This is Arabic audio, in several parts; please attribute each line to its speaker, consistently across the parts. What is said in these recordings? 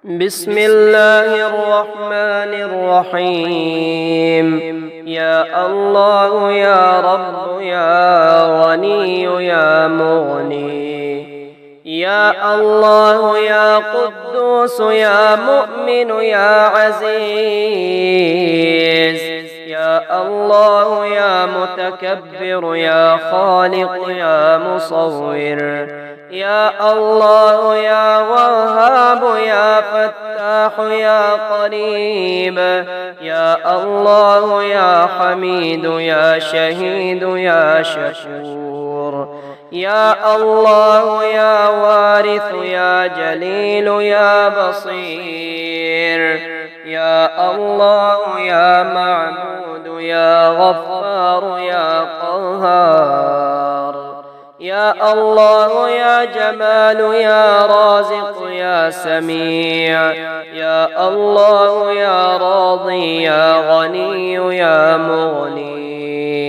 Speaker 1: بسم الله الرحمن الرحيم. يا الله يا رب يا غني يا مغني، يا الله يا قدوس يا مؤمن يا عزيز، يا الله يا متكبر يا خالق يا مصور، يا الله يا وهاب يا فتاح يا قريب، يا الله يا حميد يا شهيد يا شكور، يا الله يا وارث يا جليل يا بصير، يا الله يا معبود يا غفار يا قهار، يا الله يا جمال يا رازق يا سميع، يا الله يا راضي يا غني يا مغني،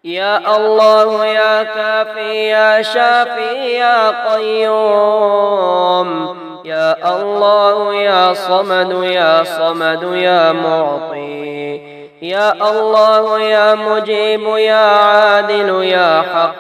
Speaker 1: يا الله يا كافي يا شافي يا قيوم، يا الله يا صمد يا صمد يا معطي، يا الله يا مجيب يا عادل يا حق،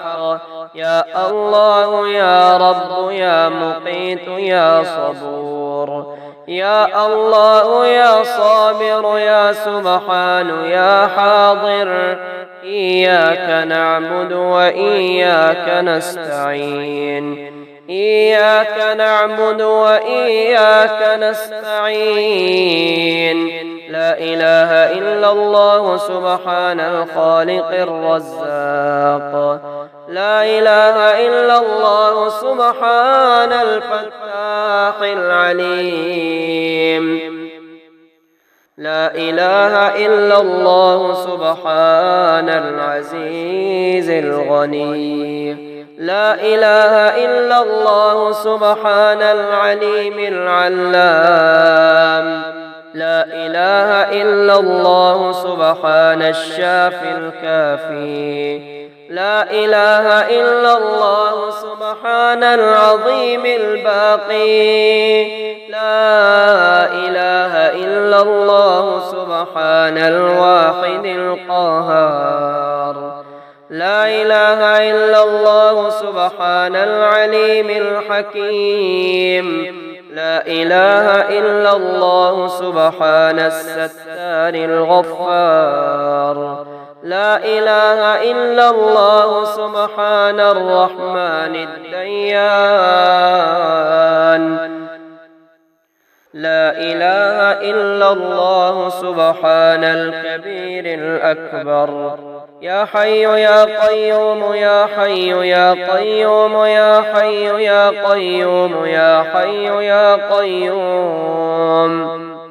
Speaker 1: يا الله يا رب يا مقيت يا صبور، يا الله يا صابر يا سبحان يا حاضر، إياك نعبد وإياك نستعين، إياك نعبد وإياك نستعين، لا إله إلا الله سبحان الخالق الرزاق، لا إله إلا الله سبحان الفتاح العليم، لا إله إلا الله سبحان العزيز الغني، لا إله إلا الله سبحان العليم العلام، لا إله إلا الله سبحان الشافي الكافي، لا إله إلا الله سبحان العظيم الباقي، لا إله إلا الله سبحان الواحد القهار، لا إله إلا الله سبحان العليم الحكيم، لا إله إلا الله سبحان الستار الغفار، لا إله إلا الله سبحان الرحمن الديان، لا إله إلا الله سبحان الكبير الأكبر، يا حي يا قيوم يا حي يا قيوم يا حي يا قيوم يا حي يا قيوم،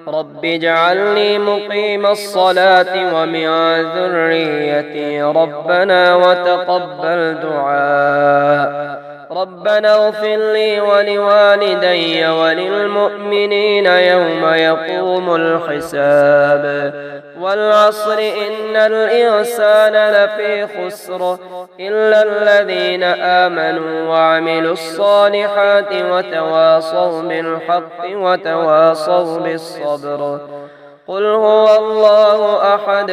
Speaker 1: رب اجعلني مقيم الصلاة ومن ذريتي ربنا وتقبل دعاء، ربنا اغفر لي ولوالدي وللمؤمنين يوم يقوم الحساب، والعصر إن الإنسان لفي خسر إلا الذين آمنوا وعملوا الصالحات وتواصوا بالحق وتواصوا بالصبر. قل هو الله أحد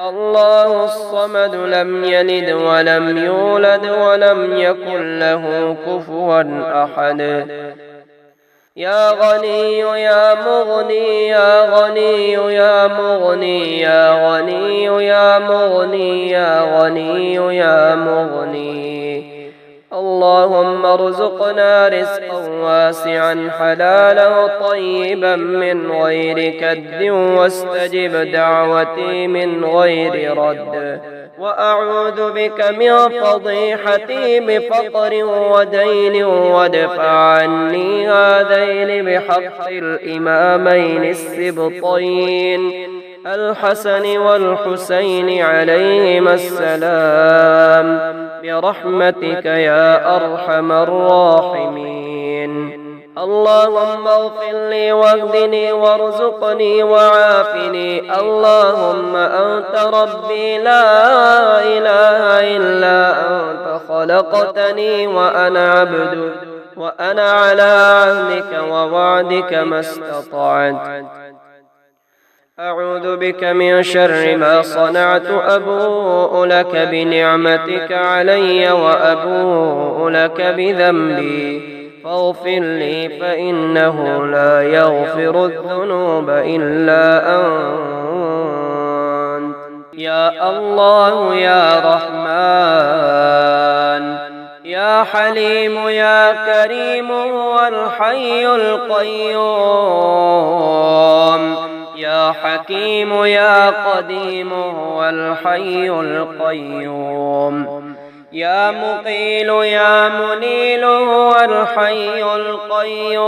Speaker 1: الله الصمد لم يلد ولم يولد ولم يكن له كفوا أحد، يا غني يا مغني يا غني يا مغني يا غني يا مغني يا غني يا مغني، اللهم ارزقنا رزقا واسعا حلالا طيبا من غير كد، واستجب دعوتي من غير رد، وأعوذ بك من فضيحتي بفقر ودين، وادفع عني هذين بحق الإمامين السبطين الحسن والحسين عليهما السلام، برحمتك يا أرحم الراحمين. اللهم اغفر لي واهدني وارزقني وعافني، اللهم أنت ربي لا إله إلا أنت، خلقتني وأنا عبدك وأنا على عهدك ووعدك ما استطعت. أعوذ بك من شر ما صنعت. أبوء لك بنعمتك علي وأبوء لك بذنبي فاغفر لي فإنه لا يغفر الذنوب إلا أنت. يا الله يا رحمن يا حليم يا كريم هو الحي القيوم. يا حكيم يا قديم هو الحي القيوم. يا مقيل يا منيل هو الحي القيوم.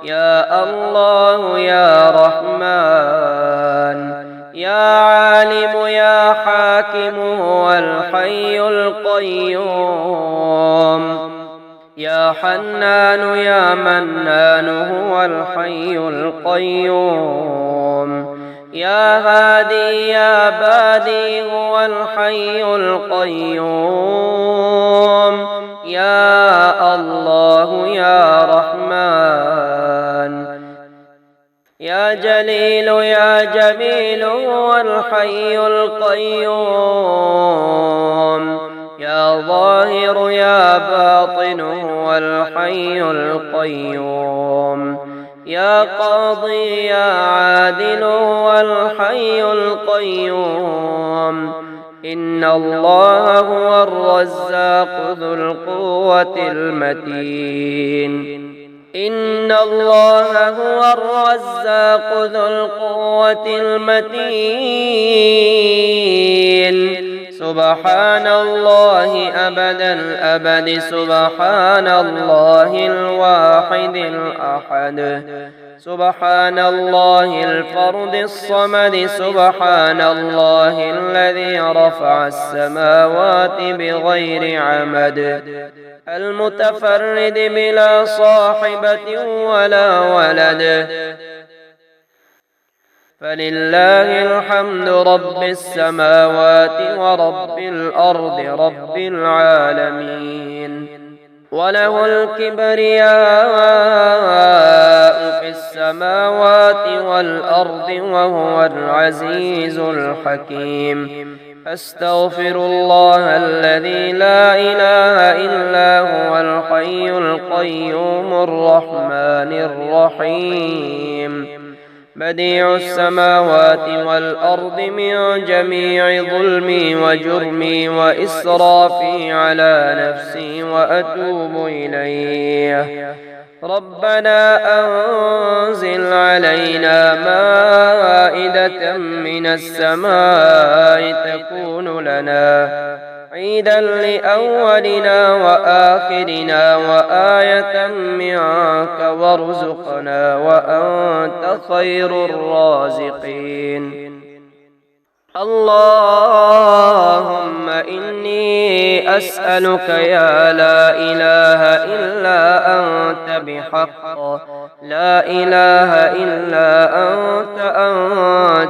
Speaker 1: يا الله يا رحمن يا عالم يا حاكم هو الحي القيوم. يا حنان يا منان هو الحي القيوم. يا هادي يا بادي هو الحي القيوم. يا الله يا رحمن يا جليل يا جميل هو الحي القيوم. يا ظاهر يا باطن هو الحي القيوم. يا قاضي يا عادل هو الحي القيوم. إن الله هو الرزاق ذو القوة المتين. إن الله هو الرزاق ذو القوة المتين. سبحان الله أبد الأبد سبحان الله الواحد الأحد سبحان الله الفرد الصمد سبحان الله الذي رفع السماوات بغير عمد المتفرد بلا صاحبة ولا ولد. فلله الحمد رب السماوات ورب الأرض رب العالمين. وله الكبرياء في السماوات والأرض وهو العزيز الحكيم. أستغفر الله الذي لا إله إلا هو الحي القيوم الرحمن الرحيم. بديع السماوات والأرض من جميع ظلمي وجرمي وإسرافي على نفسي وأتوب إليه. ربنا أنزل علينا مائدة من السماء تكون لنا عيدا لأولنا وآخرنا وآية منك وارزقنا وأنت خير الرازقين. اللهم إني أسألك يا لا إله إلا أنت بحق لا إله إلا أن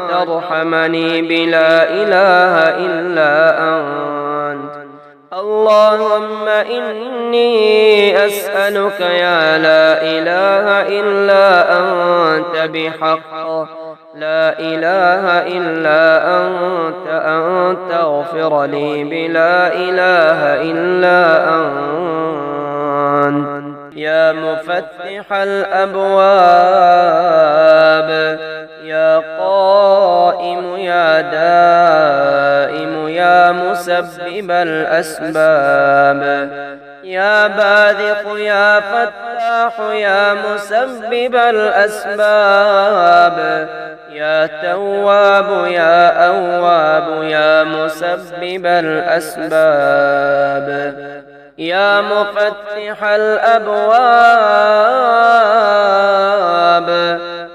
Speaker 1: ترحمني بلا إله إلا أنت. اللهم إني أسألك يا لا إله إلا أنت بحق لا إله إلا أن تغفر لي بلا إله إلا أنت. يا مفتح الأبواب يا قائم يا دائم يا مسبب الأسباب يا باذق يا فتاح يا مسبب الأسباب يا تواب يا أواب يا مسبب الأسباب يا مفتح الأبواب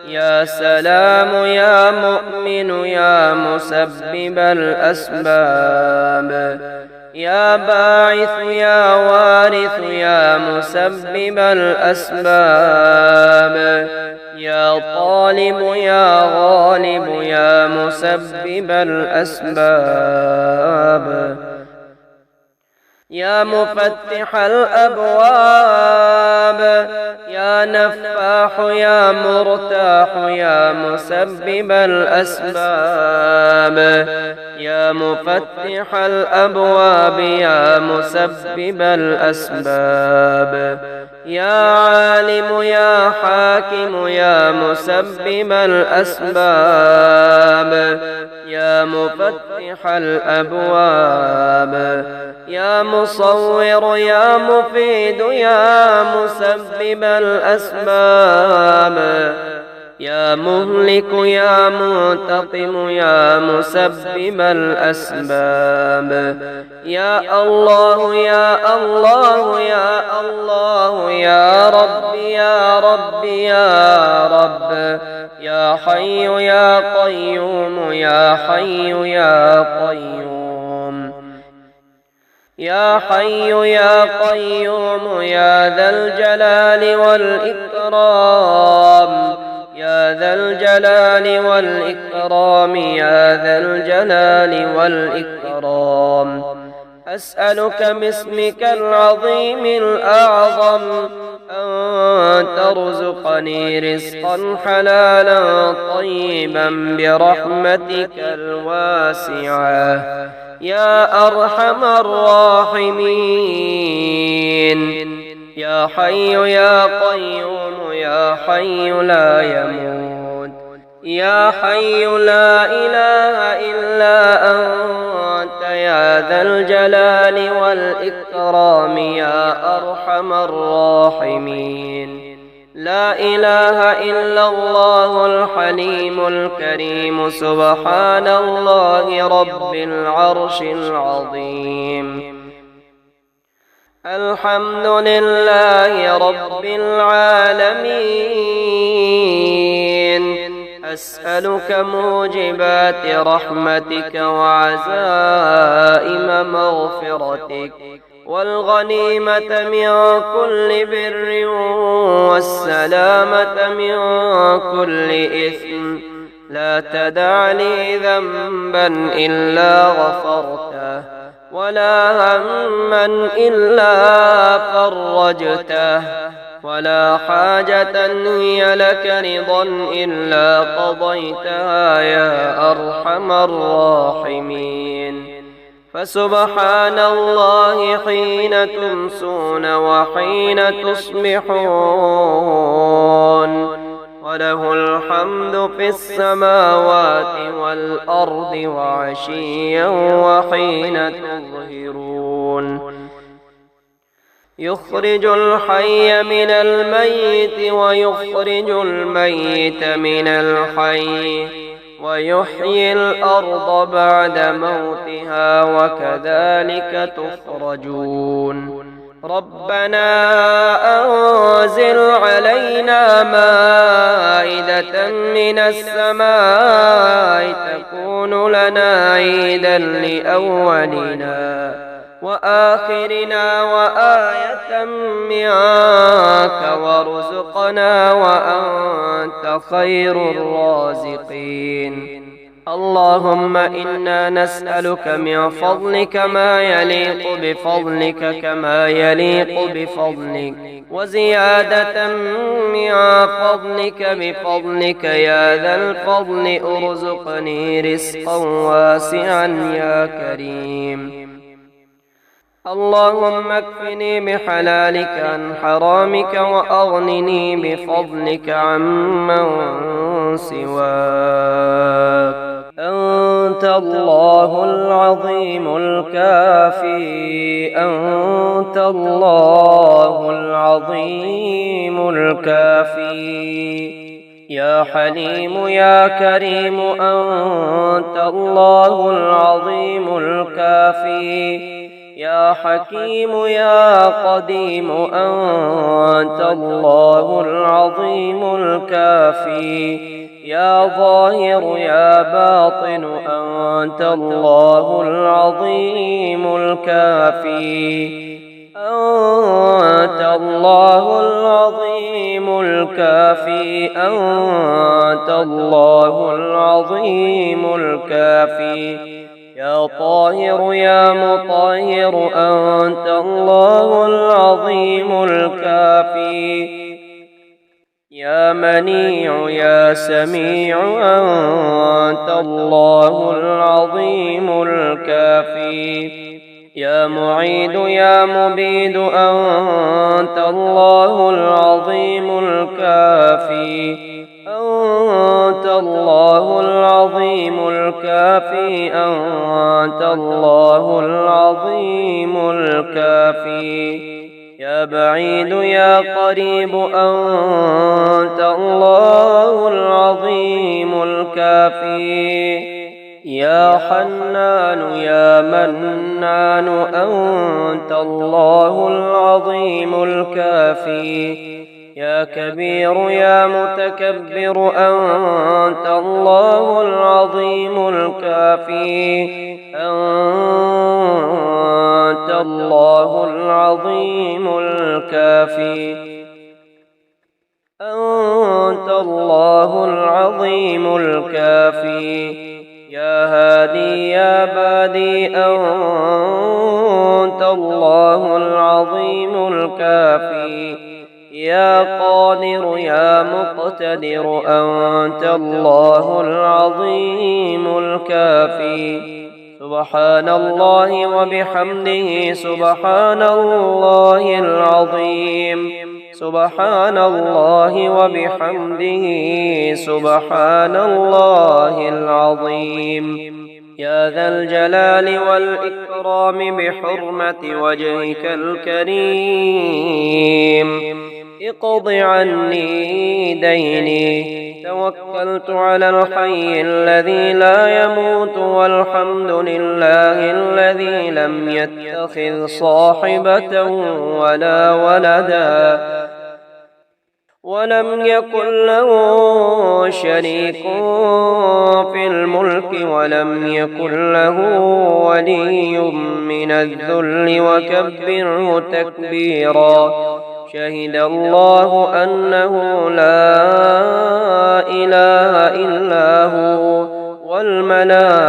Speaker 1: يا سلام يا مؤمن يا مسبب الأسباب يا باعث يا وارث يا مسبب الأسباب يا طالب يا غالب يا مسبب الأسباب يا مفتح الأبواب، يا نفاح يا مرتاح يا مسبب الأسباب، يا مفتح الأبواب يا مسبب الأسباب، يا عالم يا حاكم يا مسبب الأسباب، يا مفتح الأبواب، يا مصور يا مفيد يا مسبب الأسباب، يا مهلك يا منتقم يا مسبب الأسباب، يا الله يا الله يا الله يا رب يا رب يا رب، يا حي يا قيوم يا حي يا قيوم، يا حي يا قيوم يا ذا الجلال والإكرام، يا ذا الجلال والإكرام يا ذا الجلال والإكرام. أسألك باسمك العظيم الأعظم أن ترزقني رزقا حلالا طيبا برحمتك الواسعة يا أرحم الراحمين، يا حي يا قيوم يا حي لا يموت، يا حي لا إله إلا أنت يا ذا الجلال والإكرام يا أرحم الراحمين. لا إله إلا الله الحليم الكريم سبحان الله رب العرش العظيم. الحمد لله رب العالمين. أسألك موجبات رحمتك وعزائم مغفرتك والغنيمة من كل بر والسلامة من كل إثم. لا تدع لي ذنبا إلا غفرته ولا هما إلا فرجته ولا حاجة هي لك رضا إلا قضيتها يا أرحم الراحمين. فسبحان الله حين تمسون وحين تصبحون وله الحمد في السماوات والأرض وعشيا وحين تظهرون. يخرج الحي من الميت ويخرج الميت من الحي ويحيي الأرض بعد موتها وكذلك تخرجون. ربنا أنزل علينا مائدة من السماء تكون لنا عيدا لأولنا وآخرنا وآية منك وارزقنا وأنت خير الرازقين. اللهم إنا نسألك من فضلك ما يليق بفضلك كما يليق بفضلك وزيادة من فضلك بفضلك يا ذا الفضل ارزقني رزقا واسعا يا كريم. اللهم اكفني بحلالك عن حرامك وأغنني بفضلك عمن سواك. أنت الله العظيم الكافي، أنت الله العظيم الكافي. يا حليم يا كريم أنت الله العظيم الكافي. يا حكيم يا قديم أنت الله العظيم الكافي. يا ظاهر يا باطن أنت الله العظيم الكافي. أنت الله العظيم الكافي. أنت الله العظيم الكافي. يا طاهر يا مطهر أنت الله العظيم الكافي يا منيع يا سميع أنت الله العظيم الكافي يا معيد يا مبيد أنت الله العظيم الكافي أنت الله العظيم الكافي أنت الله العظيم الكافي يا بعيد يا قريب أنت الله العظيم الكافي يا حنان يا منان أنت الله العظيم الكافي يا كبير يا متكبر أنت الله العظيم الكافي أنت الله العظيم الكافي أنت الله العظيم الكافي يا هادي يا بادي أنت الله العظيم الكافي يا قادر يا مقتدر أنت الله العظيم الكافي سبحان الله وبحمده سبحان الله العظيم سبحان الله وبحمده سبحان الله العظيم يا ذا الجلال والإكرام بحرمة وجهك الكريم اقض عني ديني توكلت على الحي الذي لا يموت والحمد لله الذي لم يتخذ صاحبة ولا ولدا ولم يكن له شريك في الملك ولم يكن له ولي من الذل وكبره تكبيرا شهد الله أنه لا إله إلا هو والملائكة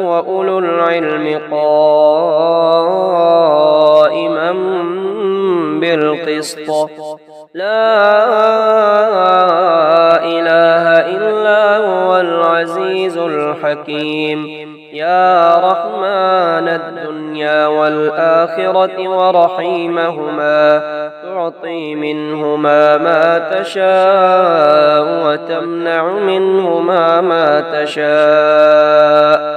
Speaker 1: وأولو العلم قائما بالقسط لا إله إلا هو العزيز الحكيم يا رحمن الدنيا والآخرة ورحيمهما تعطي منهما ما تشاء وتمنع منهما ما تشاء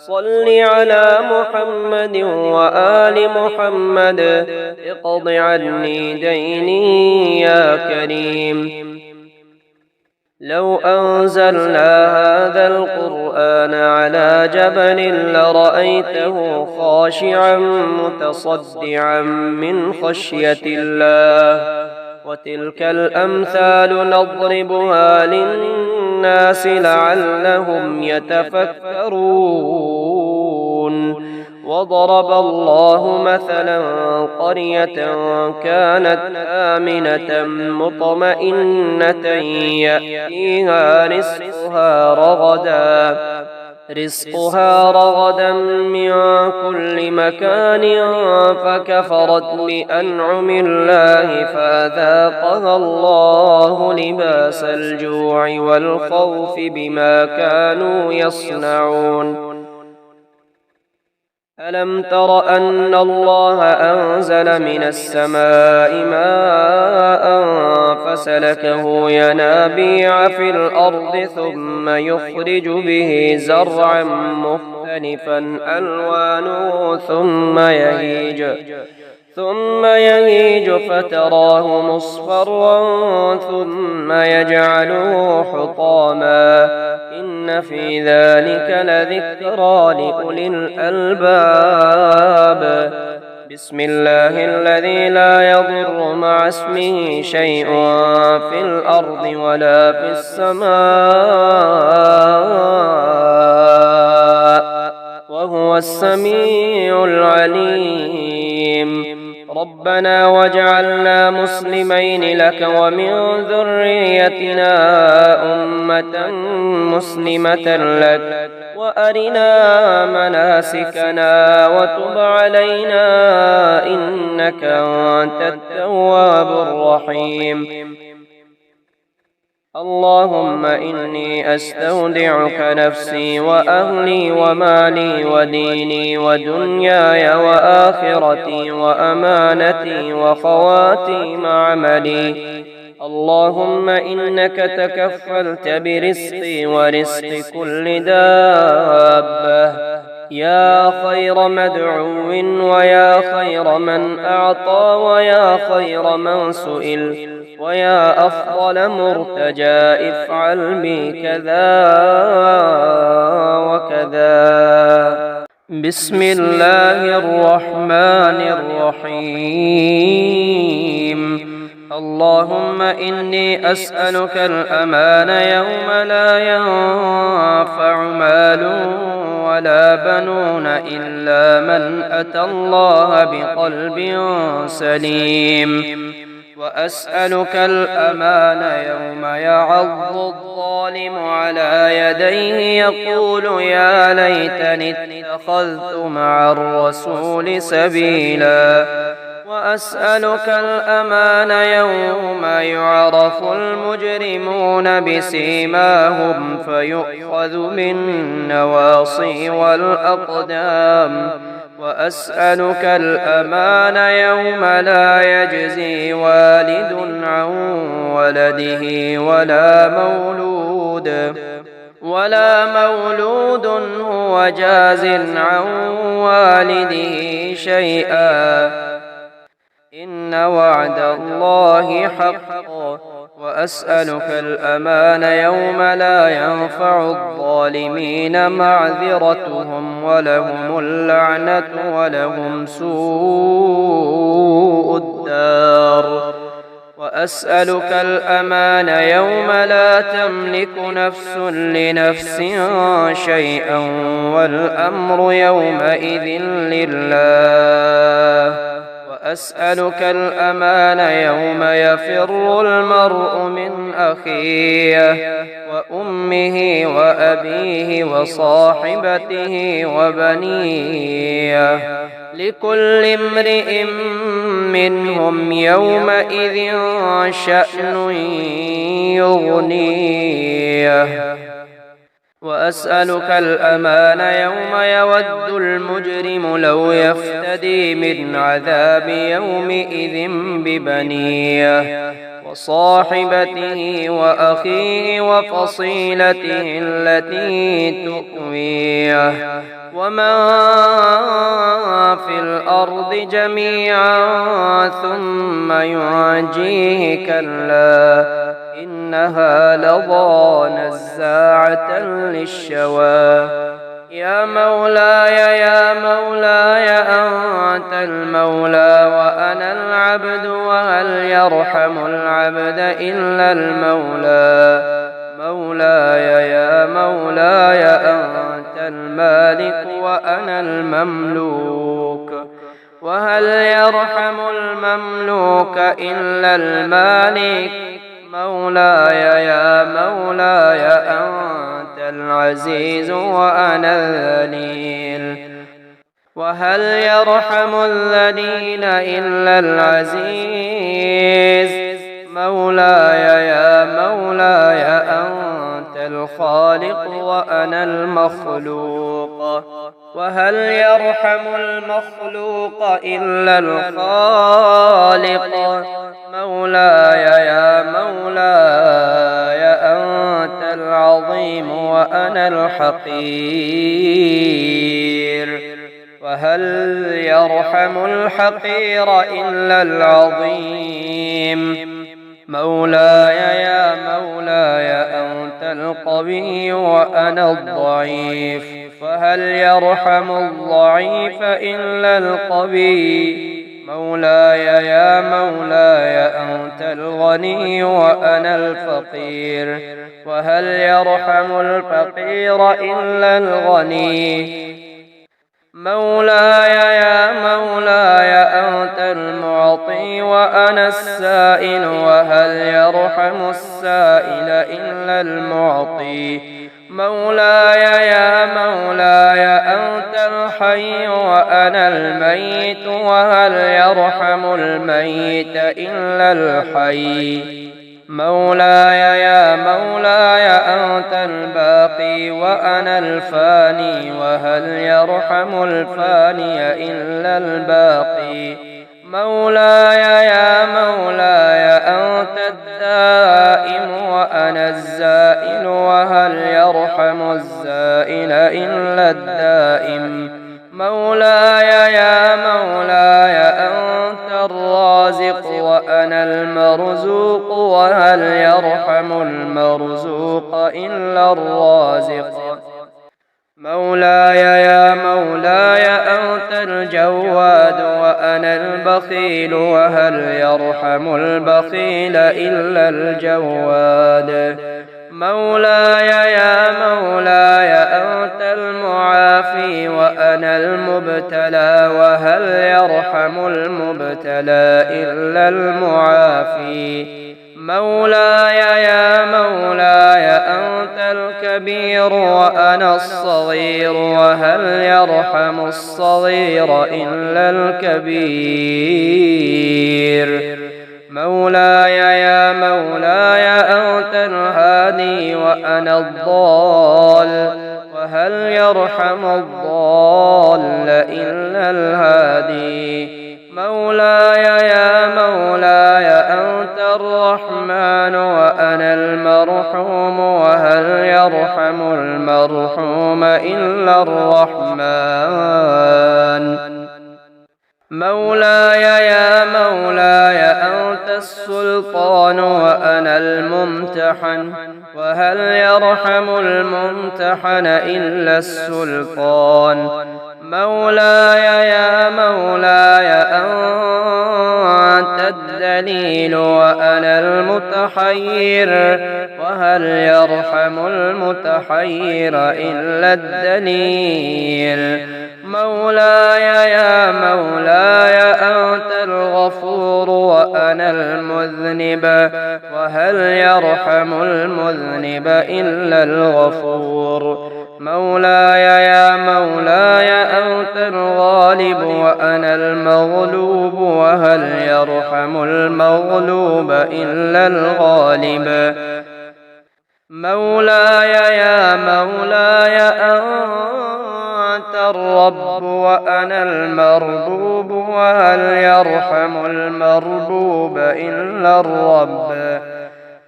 Speaker 1: صل على محمد وآل محمد اقض عني ديني يا كريم لو أنزلنا هذا القرآن على جبل لرأيته خاشعا متصدعا من خشية الله وتلك الأمثال نضربها للناس لعلهم يتفكرون وضرب الله مثلا قرية كانت آمنة مطمئنة يأتيها رزقها رغدا من كل مكان فكفرت بأنعم الله فأذاقها الله لباس الجوع والخوف بما كانوا يصنعون ألم تر أن الله أنزل من السماء ماء فسلكه ينابيع في الأرض ثم يخرج به زرعا مختلفا ألوانه ثم يهيج فتراه مصفرا ثم يجعله حطاما إن في ذلك لذكرى لأولي الألباب بسم الله الذي لا يضر مع اسمه شيء في الأرض ولا في السماء وهو السميع العليم ربنا واجعلنا مسلمين لك ومن ذريتنا أمة مسلمة لك وأرنا مناسكنا وتب علينا إنك أنت التواب الرحيم. اللهم إني أستودعك نفسي وأهلي ومالي وديني ودنياي وآخرتي وأمانتي وخواتيم عملي. اللهم إنك تكفلت برزقي ورزق كل دابة يا خير مدعو ويا خير من أعطى ويا خير من سئل ويا أفضل مرتجى افعل بي كذا وكذا. بسم الله الرحمن الرحيم. اللهم إني أسألك الأمان يوم لا ينفع مال ولا بنون إلا من أتى الله بقلب سليم. وأسألك الأمان يوم يعض الظالم على يديه يقول يا ليتني اتخذت مع الرسول سبيلا. وأسألك الأمان يوم يعرف المجرمون بسيماهم فيؤخذ بالنواصي والأقدام. وأسألك الأمان يوم لا يجزي والد عن ولده ولا مولود هو جاز عن والده شيئا إن وعد الله حق. وأسألك الأمان يوم لا ينفع الظالمين معذرتهم ولهم اللعنة ولهم سوء الدار. وأسألك الأمان يوم لا تملك نفس لنفس شيئا والأمر يومئذ لله. وأسألك الأمان يوم يفر المرء من أخيه وأمه وأبيه وصاحبته وبنيه لكل امرئ منهم يومئذ شأن يغنيه. وأسألك الأمان يوم يود المجرم لو يفتدي من عذاب يومئذ ببنيه وصاحبته وأخيه وفصيلته التي تؤويه ومن في الأرض جميعا ثم ينجيه كلا إنها لظى نزاعة للشوى. يا مولاي أنت المولى وأنا العبد وهل يرحم العبد إلا المولى. مولاي يا مولاي أنت المالك وأنا المملوك وهل يرحم المملوك إلا المالك. مولاي يا مولاي أنت العزيز وأنا الذليل وهل يرحم الذليل إلا العزيز. مولاي يا مولاي أنت الخالق وأنا المخلوق وهل يرحم المخلوق إلا الخالق. مولاي يا مولاي أنت العظيم وأنا الحقير وهل يرحم الحقير إلا العظيم. مولاي يا مولاي أنت القوي وأنا الضعيف فهل يرحم الضعيف إلا القوي. مولاي يا مولاي أنت الغني وأنا الفقير وهل يرحم الفقير إلا الغني. مولاي يا مولاي أنت المعطي وأنا السائل، وهل يرحم السائل إلا المعطي. مولاي يا مولاي أنت الحي وأنا الميت، وهل يرحم الميت إلا الحي. مولاي يا مولاي أنت الباقي وأنا الفاني، وهل يرحم الفاني إلا الباقي. مولاي يا مولاي أنت الدائم وأنا الزائل، وهل يرحم الزائل إلا الدائم. مولاي يا مولاي أنت الرازق وأنا المرزوق، وهل يرحم المرزوق إلا الرازق. مولاي يا مولاي أنت الجواد وأنا البخيل، وهل يرحم البخيل إلا الجواد. مولاي يا مولاي أنت المعافي وأنا المبتلى، وهل يرحم المبتلى إلا المعافي. مولاي يا مولاي أنت الكبير وأنا الصغير، وهل يرحم الصغير إلا الكبير. مولاي يا مولاي أنت الهادي وأنا الضال، وهل يرحم الضال إلا الهادي. مولاي يا مولاي أنت الرحمن وأنا المرحوم، وهل يرحم المرحوم إلا الرحمن. مولاي يا مولاي أنت السلطان وأنا الممتحن، وهل يرحم الممتحن إلا السلطان. مولاي يا مولاي أنت الدليل وأنا المتحير، وهل يرحم المتحير إلا الدليل. مولاي يا مولاي أنت الغفور وأنا المذنب، وهل يرحم المذنب إلا الغفور. مولاي يا مولاي أنت الغالب وأنا المغلوب، وهل يرحم المغلوب إلا الغالب. مولاي يا مولاي أنت الرب وأنا المربوب، وهل يرحم المربوب إلا الرب.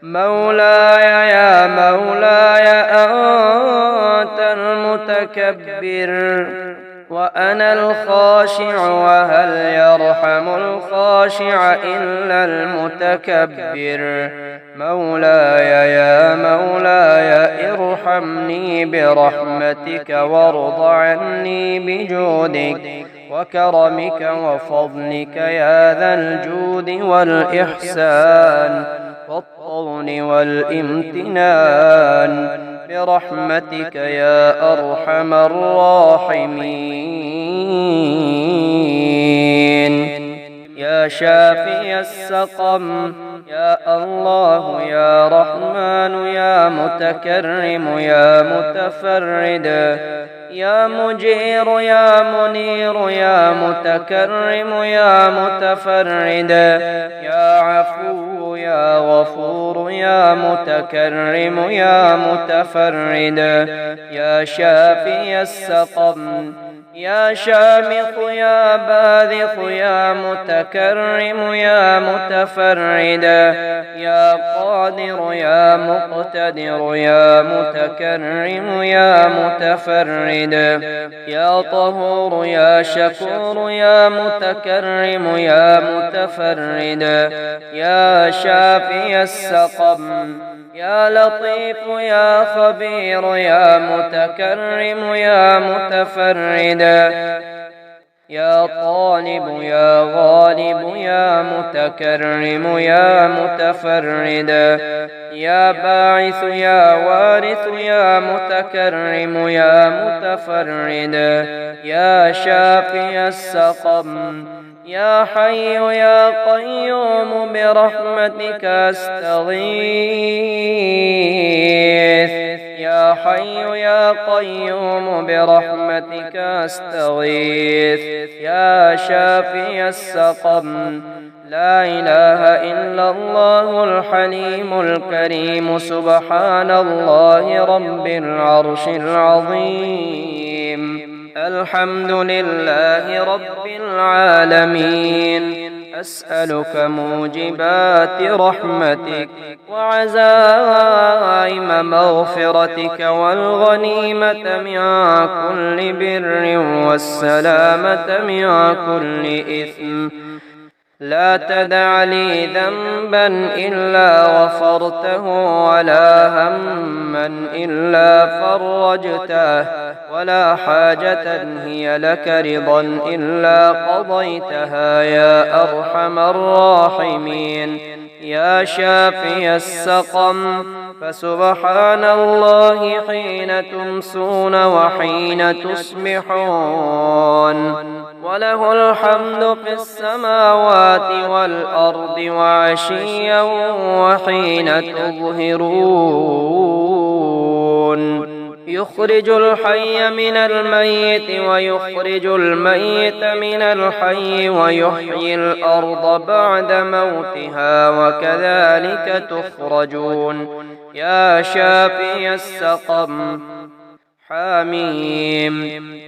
Speaker 1: مولاي يا مولاي أنت المتكبر وأنا الخاشع، وهل يرحم الخاشع إلا المتكبر. مولاي يا مولاي ارحمني برحمتك، وارض عني بجودك وكرمك وفضلك يا ذا الجود والإحسان والطول والامتنان، برحمتك يا أرحم الراحمين. يا شافي السقم يا الله يا رحمن يا متكرم يا متفرد، يا مجير يا منير يا متكرم يا متفرد، يا عفو يا غفور يا متكرم يا متفرد. يا شافي السقم يا شامخ يا باذخ يا متكرم يا متفرد، يا قادر يا مقتدر يا متكرم يا متفرد. يا طهور يا شكور يا متكرم يا متفرد. يا شافي السقم يا لطيف يا خبير يا متكرم يا متفرد. يا طالب يا غالب يا متكرم يا متفردا، يا باعث يا وارث يا متكرم يا متفردا، يا شافي السقم، يا حي يا قيوم برحمتك أستغيث، يا حي يا قيوم برحمتك أستغيث، يا شافي السقم. لا إله إلا الله الحليم الكريم، سبحان الله رب العرش العظيم. الحمد لله رب العالمين. أسألك موجبات رحمتك وعزائم مغفرتك والغنيمة من كل بر والسلامة من كل إثم. لا تدع لي ذنبا إلا غفرته ولا هما إلا فرجته ولا حاجة هي لك رضا إلا قضيتها يا أرحم الراحمين. يا شافي السقم، فسبحان الله حين تمسون وحين تصبحون، وله الحمد في السماوات والأرض وعشيا وحين تظهرون. يخرج الحي من الميت ويخرج الميت من الحي ويحيي الأرض بعد موتها وكذلك تخرجون. يا شافي السقم. حميم.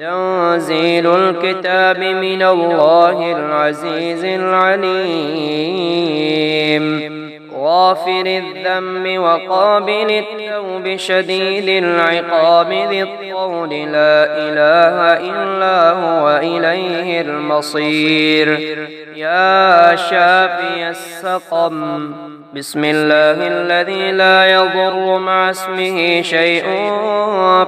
Speaker 1: تنزيل الكتاب من الله العزيز العليم. غافر الذنب وقابل التوب شديد العقاب ذي الطول، لا إله إلا هو إليه المصير. يا شافي السقم. بسم الله الذي لا يضر مع اسمه شيء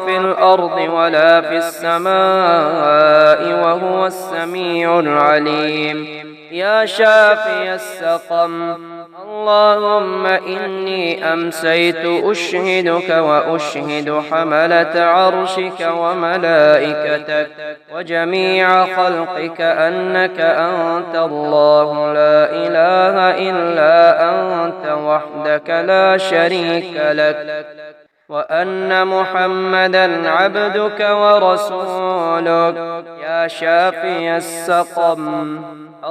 Speaker 1: في الأرض ولا في السماء وهو السميع العليم. يا شافي السقم. اللهم إني أمسيت أشهدك وأشهد حملة عرشك وملائكتك وجميع خلقك أنك أنت الله لا إله إلا أنت وحدك لا شريك لك، وأن محمدا عبدك ورسولك. يا شافي السقم.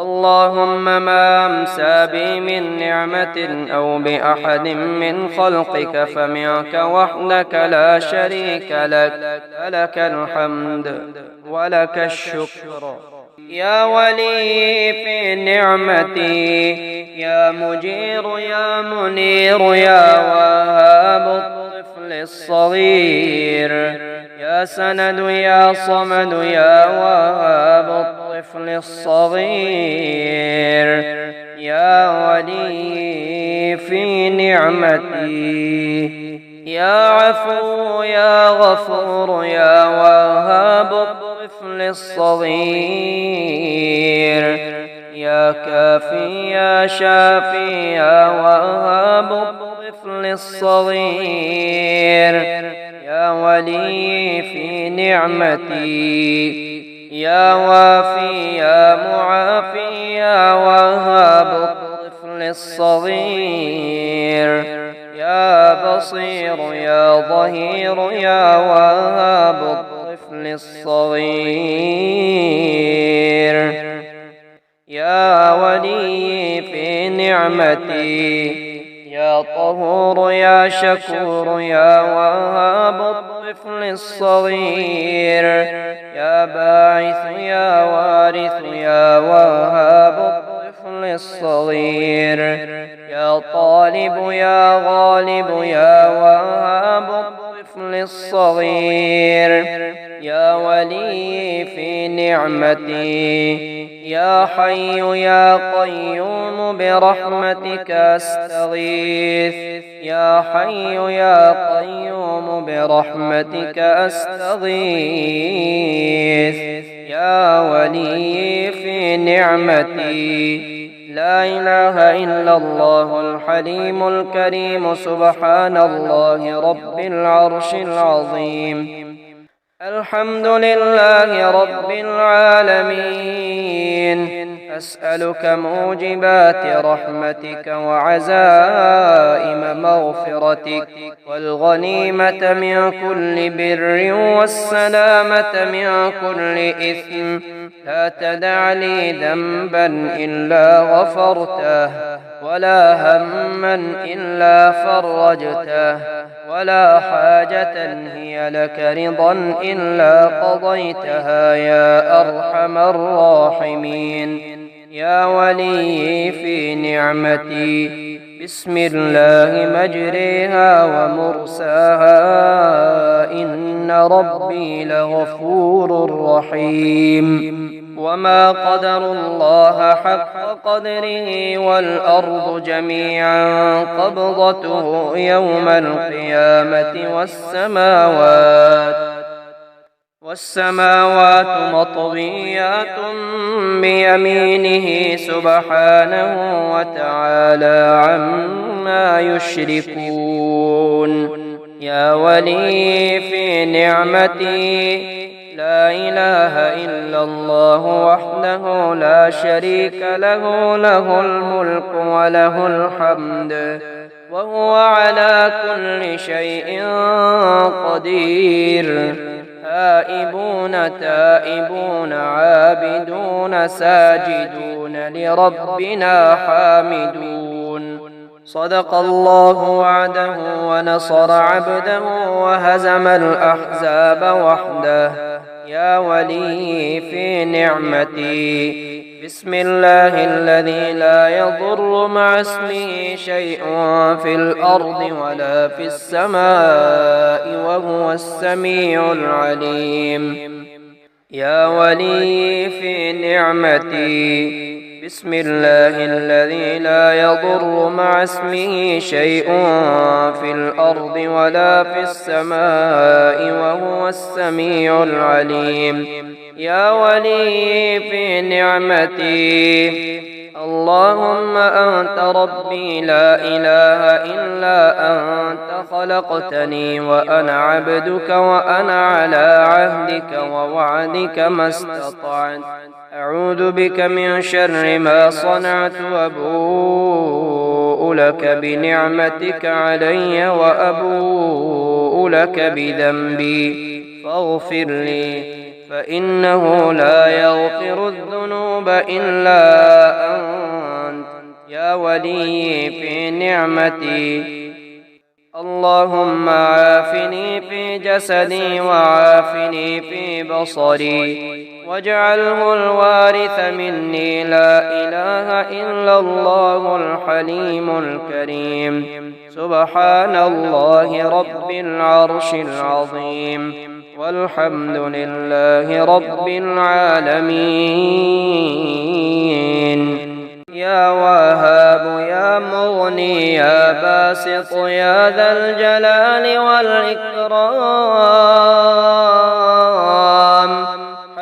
Speaker 1: اللهم ما أمسى بي من نعمة أو بأحد من خلقك فمنك وحدك لا شريك لك، فلك الحمد ولك الشكر. يا ولي في نعمتي، يا مجير يا منير يا وهاب الطفل الصغير، يا سند يا صمد يا وهاب الطفل الصغير. يا ولي في نعمتي، يا عفو يا غفور يا وهاب الطفل الصغير. يا كافي يا شافي يا وهاب الطفل الصغير. يا ولي في نعمتي، يا وافي يا معافي يا وهاب الطفل الصغير. يا بصير يا ظهير يا وهاب الطفل الصغير. يا ولي في نعمتي، يا طهور يا شكور يا وهاب الطفل الصغير. يا باعث يا وارث يا وهاب الطفل الصغير. يا طالب يا غالب يا وهاب الطفل الصغير. يا ولي في نعمتي، يا حي يا قيوم برحمتك أستغيث. يا حي يا قيوم برحمتك أستغيث. يا ولي في نعمتي. لا إله إلا الله الحليم الكريم سبحان الله رب العرش العظيم. الحمد لله رب العالمين. أسألك موجبات رحمتك وعزائم مغفرتك والغنيمة من كل بر والسلامة من كل إثم. لا تدع لي ذنبا إلا غفرته ولا هما إلا فرجته ولا حاجة هي لك رضا إلا قضيتها يا أرحم الراحمين. يا ولي في نعمتي. بسم الله مجريها ومرساها إن ربي لغفور رحيم. وما قدر الله حق قدره والأرض جميعا قبضته يوم القيامة والسماوات مطويات بيمينه سبحانه وتعالى عما يشركون. يا ولي في نعمتي. لا إله إلا الله وحده لا شريك له، له الملك وله الحمد وهو على كل شيء قدير. آئبون تائبون عابدون ساجدون لربنا حامدون. صدق الله وعده ونصر عبده وهزم الأحزاب وحده. يا ولي في نعمتي. بسم الله الذي لا يضر مع اسمه شيء في الأرض ولا في السماء وهو السميع العليم. يا ولي في نعمتي. بسم الله الذي لا يضر مع اسمه شيء في الأرض ولا في السماء وهو السميع العليم. يا ولي في نعمتي. اللهم أنت ربي لا إله إلا أنت خلقتني وأنا عبدك وأنا على عهدك ووعدك ما استطعت. أعوذ بك من شر ما صنعت وأبوء لك بنعمتك علي وأبوء لك بذنبي فاغفر لي فإنه لا يغفر الذنوب إلا أنت. يا ولي في نعمتي. اللهم عافني في جسدي وعافني في بصري واجعله الوارث مني. لا إله إلا الله الحليم الكريم سبحان الله رب العرش العظيم والحمد لله رب العالمين. يا وهاب يا مغني يا باسط يا ذا الجلال والإكرام.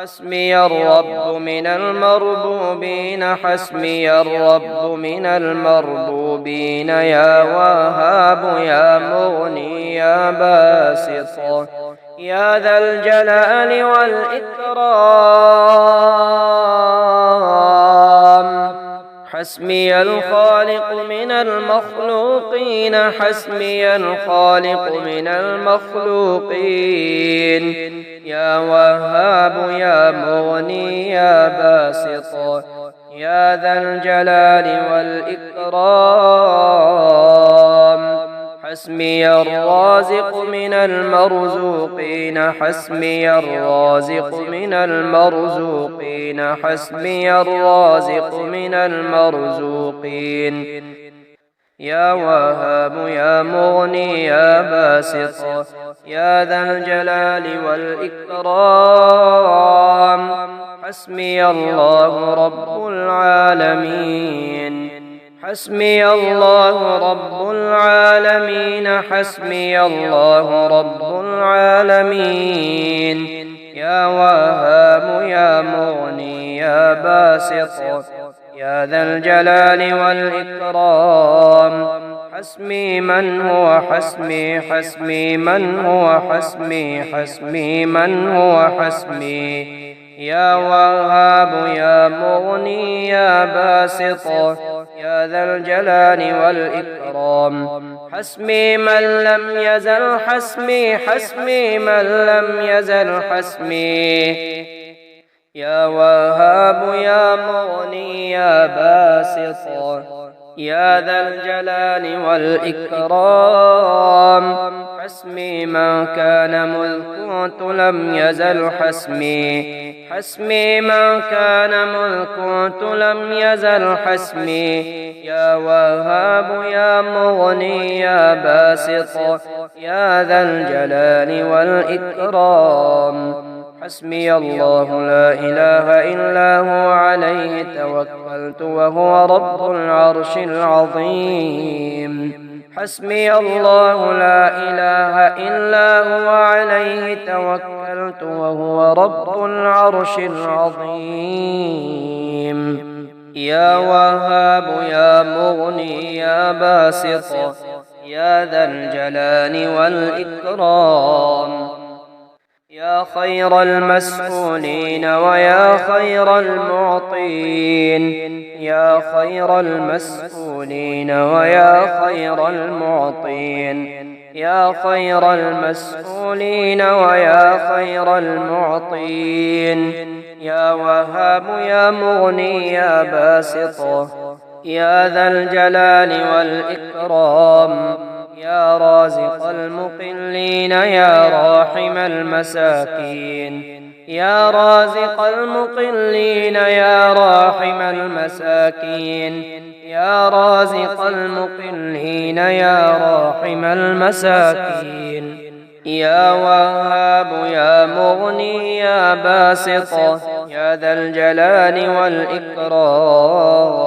Speaker 1: حسبي الرب من المربوبين حسبي الرب من المربوبين. يا وهاب يا مغني يا باسط يا ذا الجلال والإكرام. حسبي الخالق من المخلوقين حسبي الخالق من المخلوقين. يا وهاب يا مغني يا باسط يا ذا الجلال والإكرام. حسبي الرازق من المرزوقين حسبي الرازق من المرزوقين حسبي الرازق من المرزوقين. يا وهاب يا مغني يا باسط يا ذا الجلال والإكرام. حسبي الله رب العالمين حسبي الله رب العالمين حسبي الله رب العالمين. يا وهاب يا مغني يا باسط يا ذا الجلال والإكرام. حسبي من هو حسبي حسبي من هو حسبي حسبي من هو حسبي. يا وهاب يا مغني يا باسط يا ذا الجلال والإكرام. حسبي من لم يزل حسبي حسبي من لم يزل حسبي. يا وهاب يا مغني يا باسط يا ذا الجلال والإكرام. حسبي من كان مذ كنت لم يزل حسبي حسبي من كان مذ كنت لم يزل حسبي. يا وهاب يا مغني يا باسط يا ذا الجلال والإكرام. حسبي الله لا إله إلا هو عليه توكلت وهو رب العرش العظيم. حسبي الله لا إله إلا هو عليه توكلت وهو رب العرش العظيم. يا وهاب يا مغني يا باسط يا ذا الجلال والإكرام. يا خير المسؤولين ويا خير المعطين. يا خير المسؤولين ويا خير المعطين. يا خير المسؤولين ويا خير المعطين. يا وهاب يا مغني يا باسط يا ذا الجلال والإكرام. يا رازق المقلين يا راحم المساكين. يا رازق المقلين يا راحم المساكين. يا رازق المقلين يا راحم المساكين. يا وهاب يا مغني يا باسط يا ذا الجلال والإكرام.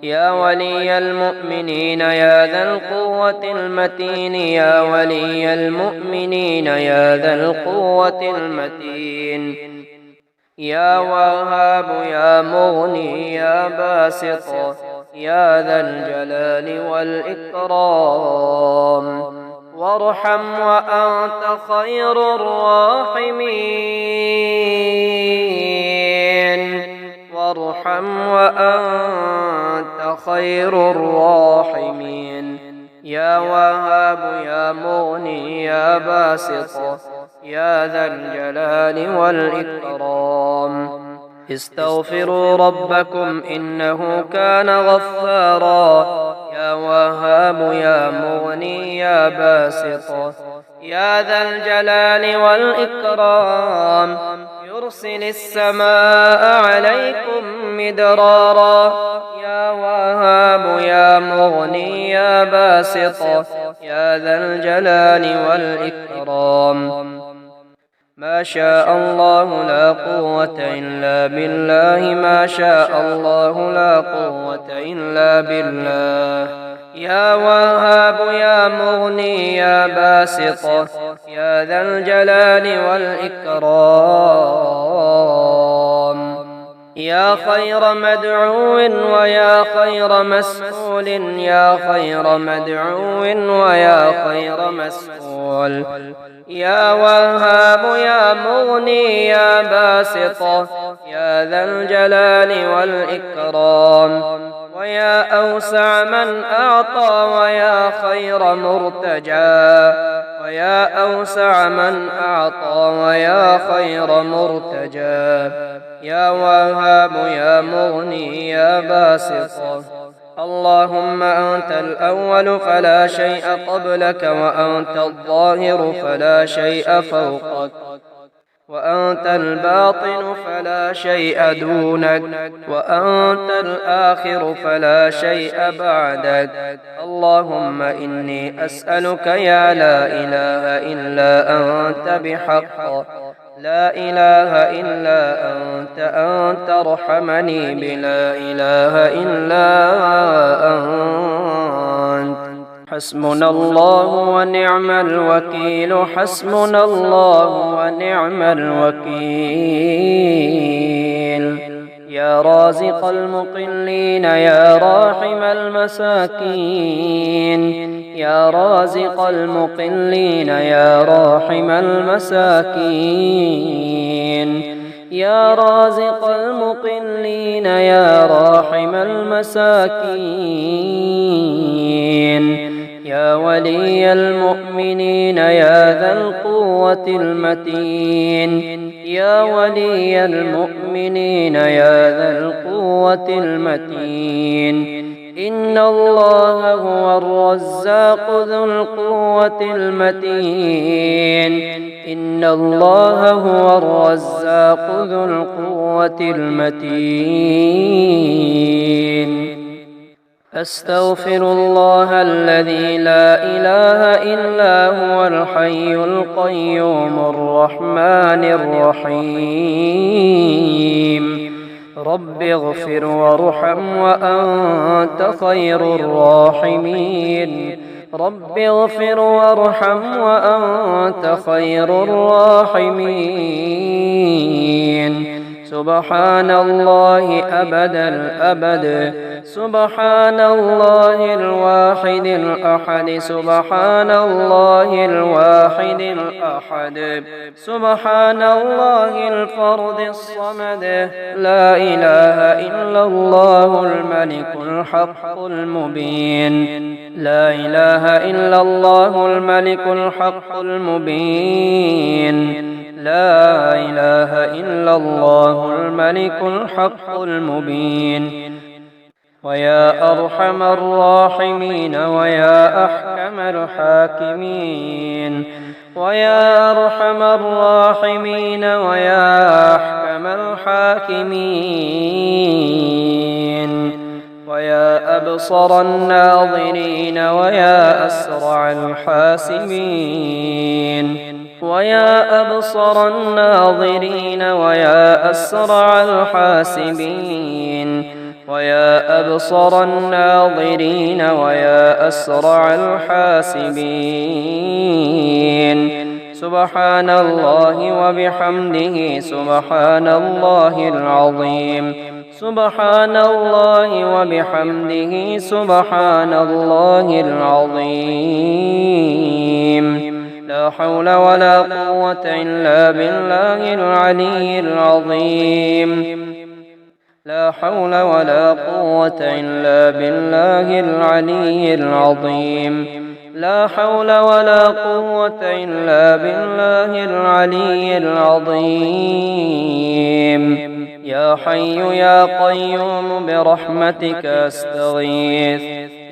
Speaker 1: يا ولي المؤمنين يا ذا القوة المتين. يا ولي المؤمنين يا ذا القوة المتين. يا وهاب يا مغني يا باسط يا ذا الجلال والإكرام. وارحم وأنت خير الراحمين. وارحم وأنت خير الراحمين. يا وهاب يا مغني يا باسط يا ذا الجلال والإكرام. استغفروا ربكم إنه كان غفارا. يا وهاب يا مغني يا باسط يا ذا الجلال والإكرام. يرسل السماء عليكم مدرارا. يا وهاب يا مغني يا باسط يا ذا الجلال والإكرام. ما شاء الله لا قوة إلا بالله. ما شاء الله لا قوة إلا بالله. يا وهاب يا مغني يا باسط يا ذا الجلال والإكرام. يا خير مدعو ويا خير مسؤول. يا خير مدعو ويا خير مسؤول. يا وهاب يا مغني يا باسط يا ذا الجلال والإكرام. ويا أوسع من أعطى ويا خير مرتجى. ويا أوسع من أعطى ويا خير مرتجى. يا وهاب يا مغني يا باسط. اللهم أنت الأول فلا شيء قبلك وأنت الظاهر فلا شيء فوقك وأنت الباطن فلا شيء دونك وأنت الآخر فلا شيء بعدك. اللهم إني أسألك يا لا إله إلا أنت بحق لا إله إلا أنت ارحمني بلا إله إلا أنت. حسبنا الله ونعم الوكيل حسبنا الله ونعم الوكيل يا رازق المقلين يا راحم المساكين يا رازق المقلين يا راحم المساكين يا رازق المقلين يا راحم المساكين يا ولي المؤمنين يا ذا القوة المتين يا ولي المؤمنين يا ذا القوة المتين إن الله هو الرزاق ذو القوة المتين إن الله هو الرزاق ذو القوة المتين أستغفر الله الذي لا إله إلا هو الحي القيوم الرحمن الرحيم رب اغفر وارحم وأنت خير الراحمين رب اغفر وارحم وأنت خير الراحمين سبحان الله أبد الأبد سبحان الله الواحد الأحد سبحان الله الواحد الأحد سبحان الله الفرد الصمد لا إله إلا الله الملك الحق المبين لا إله إلا الله الملك الحق المبين لا إله إلا الله الملك الحق المبين ويا أرحم الراحمين ويا أحكم الحاكمين ويا أرحم الراحمين ويا أحكم الحاكمين ويا أبصر الناظرين ويا أسرع الحاسبين ويا أبصر الناظرين ويا أسرع الحاسبين ويا أبصر الناظرين ويا أسرع الحاسبين سبحان الله وبحمده سبحان الله العظيم سبحان الله وبحمده سبحان الله العظيم لا حول ولا قوة إلا بالله العلي العظيم لا حول ولا قوة إلا بالله العلي العظيم لا حول ولا قوة إلا بالله العلي العظيم يا حي يا قيوم برحمتك أستغيث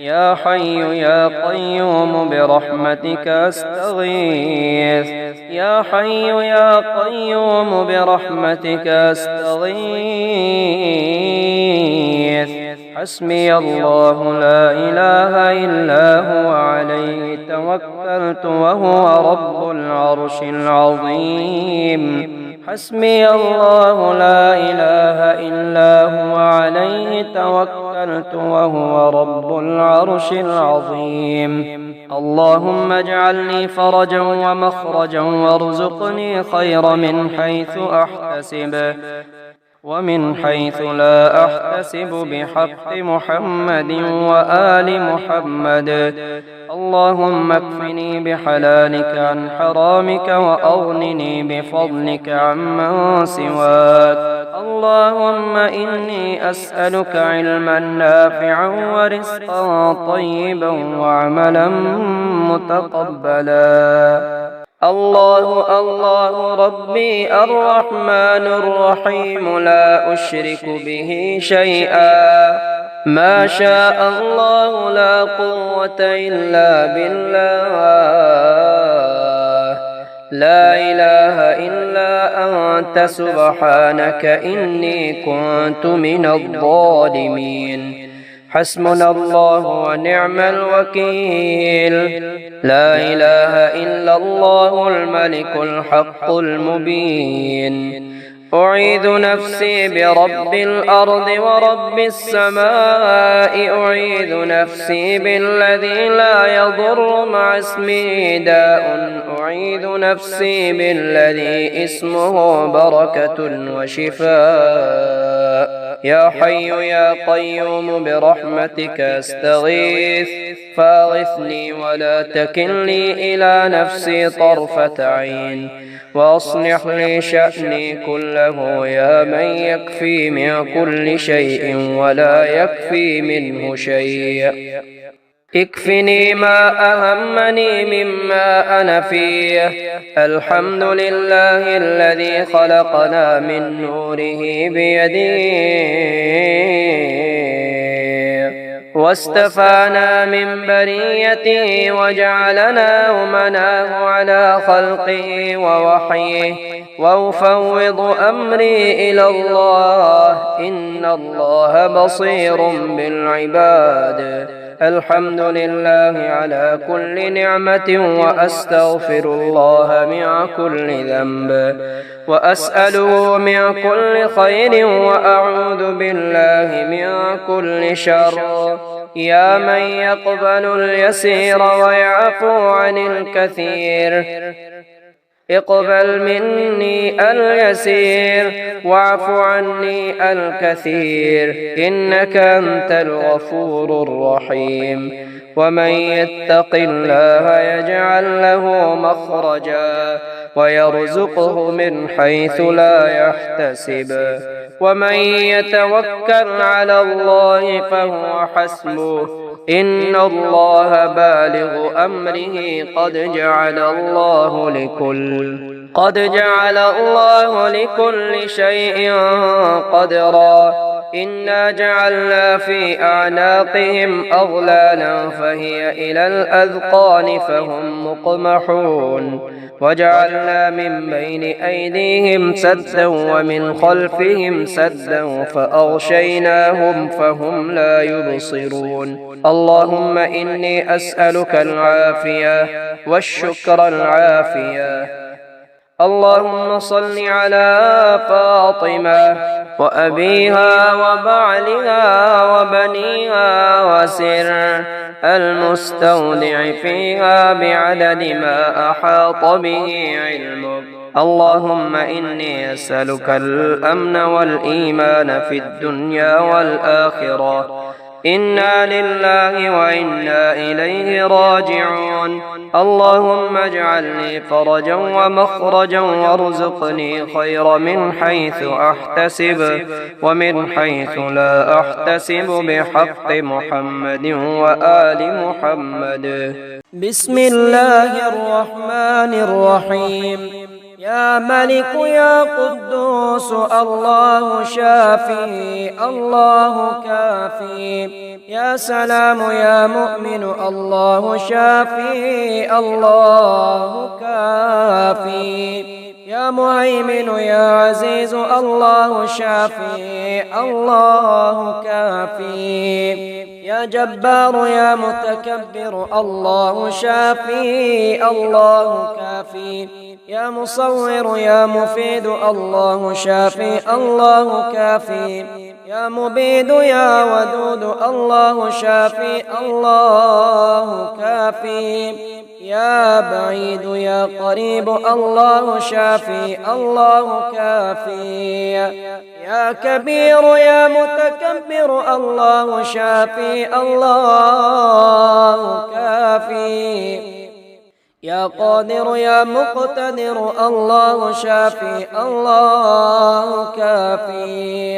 Speaker 1: يا حي يا قيوم برحمتك أستغيث يا حي يا قيوم برحمتك أستغيث حسبي الله لا إله إلا هو عليه توكلت وهو رب العرش العظيم حسبي الله لا إله إلا هو عليه توكلت وهو رب العرش العظيم اللهم اجعلني فرجا ومخرجا وارزقني خير من حيث أحتسب ومن حيث لا أحتسب بحق محمد وآل محمد اللهم اكفني بحلالك عن حرامك وأغنني بفضلك عمن سواك اللهم إني أسألك علما نافعا ورزقا طيبا وعملا متقبلا الله الله ربي الرحمن الرحيم لا أشرك به شيئا ما شاء الله لا قوة إلا بالله لا إله إلا أنت سبحانك إني كنت من الظالمين حسبنا الله ونعم الوكيل لا إله إلا الله الملك الحق المبين أعيذ نفسي برب الأرض ورب السماء أعيذ نفسي بالذي لا يضر مع اسمه داء أعيذ نفسي بالذي اسمه بركة وشفاء يا حي يا قيوم برحمتك أستغيث فاغثني ولا تكلني إلى نفسي طرفة عين وأصلح لي شأني كله يا من يكفي من كل شيء ولا يكفي منه شيء اكفني ما أهمني مما أنا فيه الحمد لله الذي خلقنا من نوره بيده واستفانا من بريته وجعلنا أمناه على خلقه ووحيه وأفوض أمري إلى الله إن الله بصير بالعباد الحمد لله على كل نعمة وأستغفر الله من كل ذنب وأسأله من كل خير وأعوذ بالله من كل شر يا من يقبل اليسير ويعفو عن الكثير اقبل مني اليسير واعف عني الكثير إنك أنت الغفور الرحيم ومن يتق الله يجعل له مخرجا ويرزقه من حيث لا يحتسب ومن يتوكل على الله فهو حسبه إن الله بالغ أمره قد جعل الله لكل شيء قدرا إنا جعلنا في أعناقهم أغلالا فهي إلى الأذقان فهم مقمحون وجعلنا من بين أيديهم سدا ومن خلفهم سدا فأغشيناهم فهم لا يبصرون اللهم إني أسألك العافية والشكر العافية اللهم صل على فاطمة وأبيها وبعلها وبنيها وسر المستودع فيها بعدد ما أحاط به علمك اللهم إني أسألك الأمن والإيمان في الدنيا والآخرة إنا لله وإنا إليه راجعون اللهم اجعل لي فرجا ومخرجا وارزقني خير من حيث أحتسب ومن حيث لا أحتسب بحق محمد وآل محمد
Speaker 2: بسم الله الرحمن الرحيم يا ملك يا قدوس الله شافي الله كافي يا سلام يا مؤمن الله شافي الله كافي يا مهيمن يا عزيز الله شافي الله كافي يا جبار يا متكبر الله شافي الله كافي يا مصور يا مفيد الله شافي الله كافي يا مبيد يا ودود الله شافي الله كافي يا بعيد يا قريب الله شافي الله كافي يا كبير يا متكبر الله شافي الله كافي يا قادر يا مقتدر الله شافي الله كافي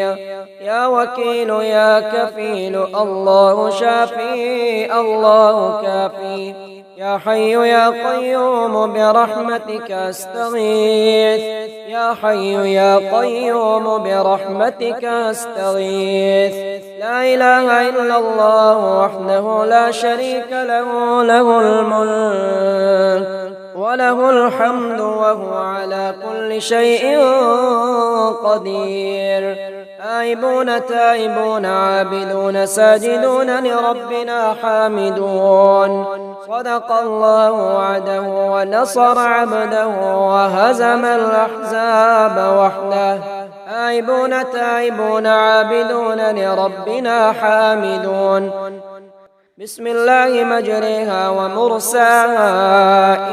Speaker 2: يا وكيل يا كفيل الله شافي الله كافي يا حي يا قيوم برحمتك أستغيث يا حي يا قيوم برحمتك أستغيث لا إله إلا الله وحده لا شريك له له الملك وله الحمد وهو على كل شيء قدير آيبون تائبون عابدون ساجدون لربنا حامدون صدق الله وعده ونصر عبده وهزم الأحزاب وحده آيبون تائبون عابدون لربنا حامدون بسم الله مجريها ومرساها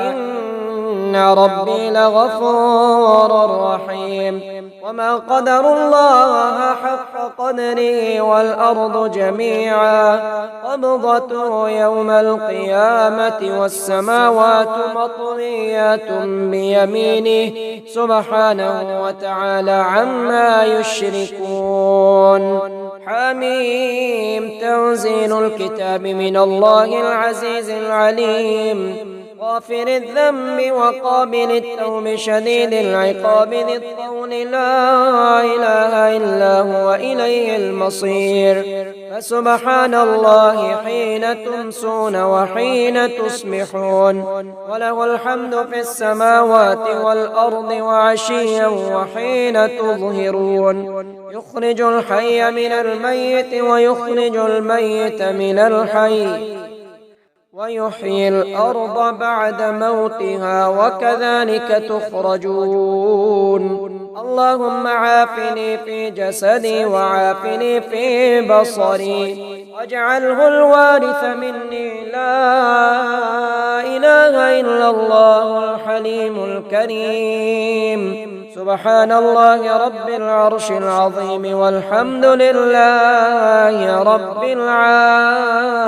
Speaker 2: إن ربي لغفور رحيم وما قدر الله حق قدره والأرض جميعا قبضته يوم القيامة والسماوات مطويات بيمينه سبحانه وتعالى عما يشركون حميم تنزيل الكتاب من الله العزيز العليم غافر الذنب وقابل التوب شديد العقاب ذي الطول لا إله إلا هو إليه المصير فسبحان الله حين تمسون وحين تصبحون وله الحمد في السماوات والأرض وعشيا وحين تظهرون يخرج الحي من الميت ويخرج الميت من الحي ويحيي الأرض بعد موتها وكذلك تخرجون اللهم عافني في جسدي وعافني في بصري واجعله الوارث مني لا إله إلا الله الحليم الكريم سبحان الله رب العرش العظيم والحمد لله رب العالمين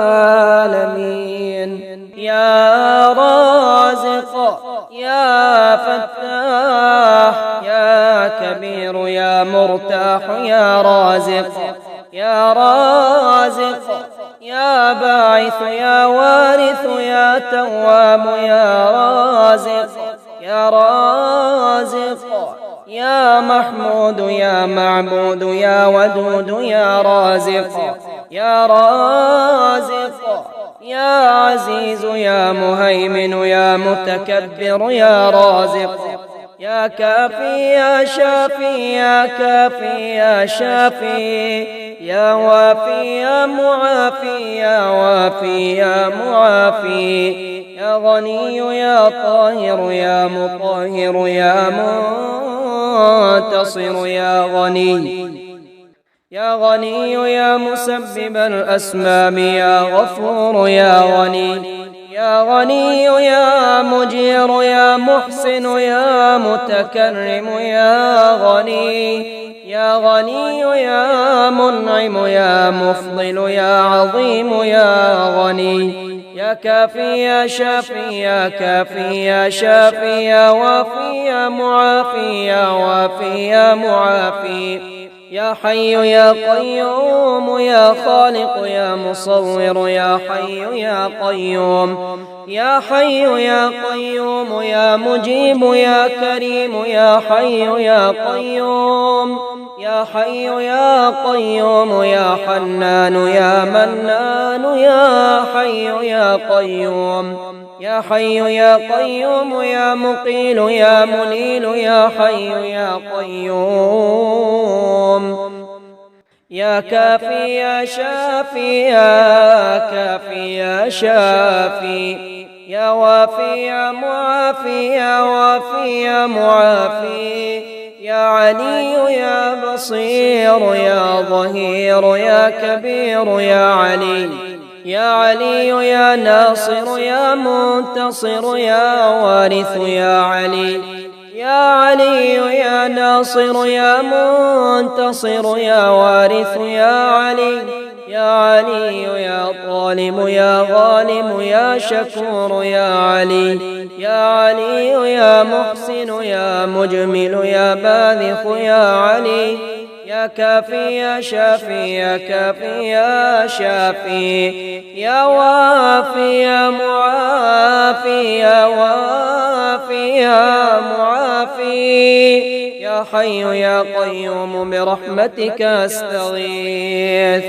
Speaker 2: يا رازق يا فتاح يا كبير يا مرتاح يا رازق يا رازق يا باعث يا وارث يا تواب يا رازق يا رازق يا محمود يا معبود يا ودود يا رازق يا رازق يا عزيز يا مهيمن يا متكبر يا رازق يا كافي يا شافي يا كافي يا شافي يا وافي يا معافي يا وافي يا معافي يا غني يا طاهر يا مطهر يا منتصر يا غني يا غني يا مسبب الأسمام يا غفور يا غني يا غني يا مجير يا محسن يا متكرم يا غني يا غني يا منعم يا مفضل يا عظيم يا غني يا كافي يا شافي يا كافي يا شافي يا وافي يا معافي يا وافي يا معافي يا حي يا قيوم يا خالق يا مصور يا حي يا قيوم يا حي يا قيوم يا مجيب يا كريم يا حي يا قيوم يا حي يا قيوم يا حنان يا منان يا حي يا قيوم يا حي يا قيوم يا مقيل يا منيل يا حي يا قيوم يا كافي يا شافي يا كافي يا شافي يا وافي يا معافي يا وافي يا معافي يا علي يا بصير يا ظهير يا كبير يا علي يا علي يا ناصر يا منتصر يا وارث يا علي يا علي يا ناصر يا منتصر يا وارث يا علي يا علي يا ظالم يا غالم يا شكور يا علي يا علي يا محسن يا مجمل يا باذخ يا علي يا كافي يا شافي يا كافي يا شافي يا وافي يا معافي يا وافي يا معافي يا حي يا قيوم برحمتك أستغيث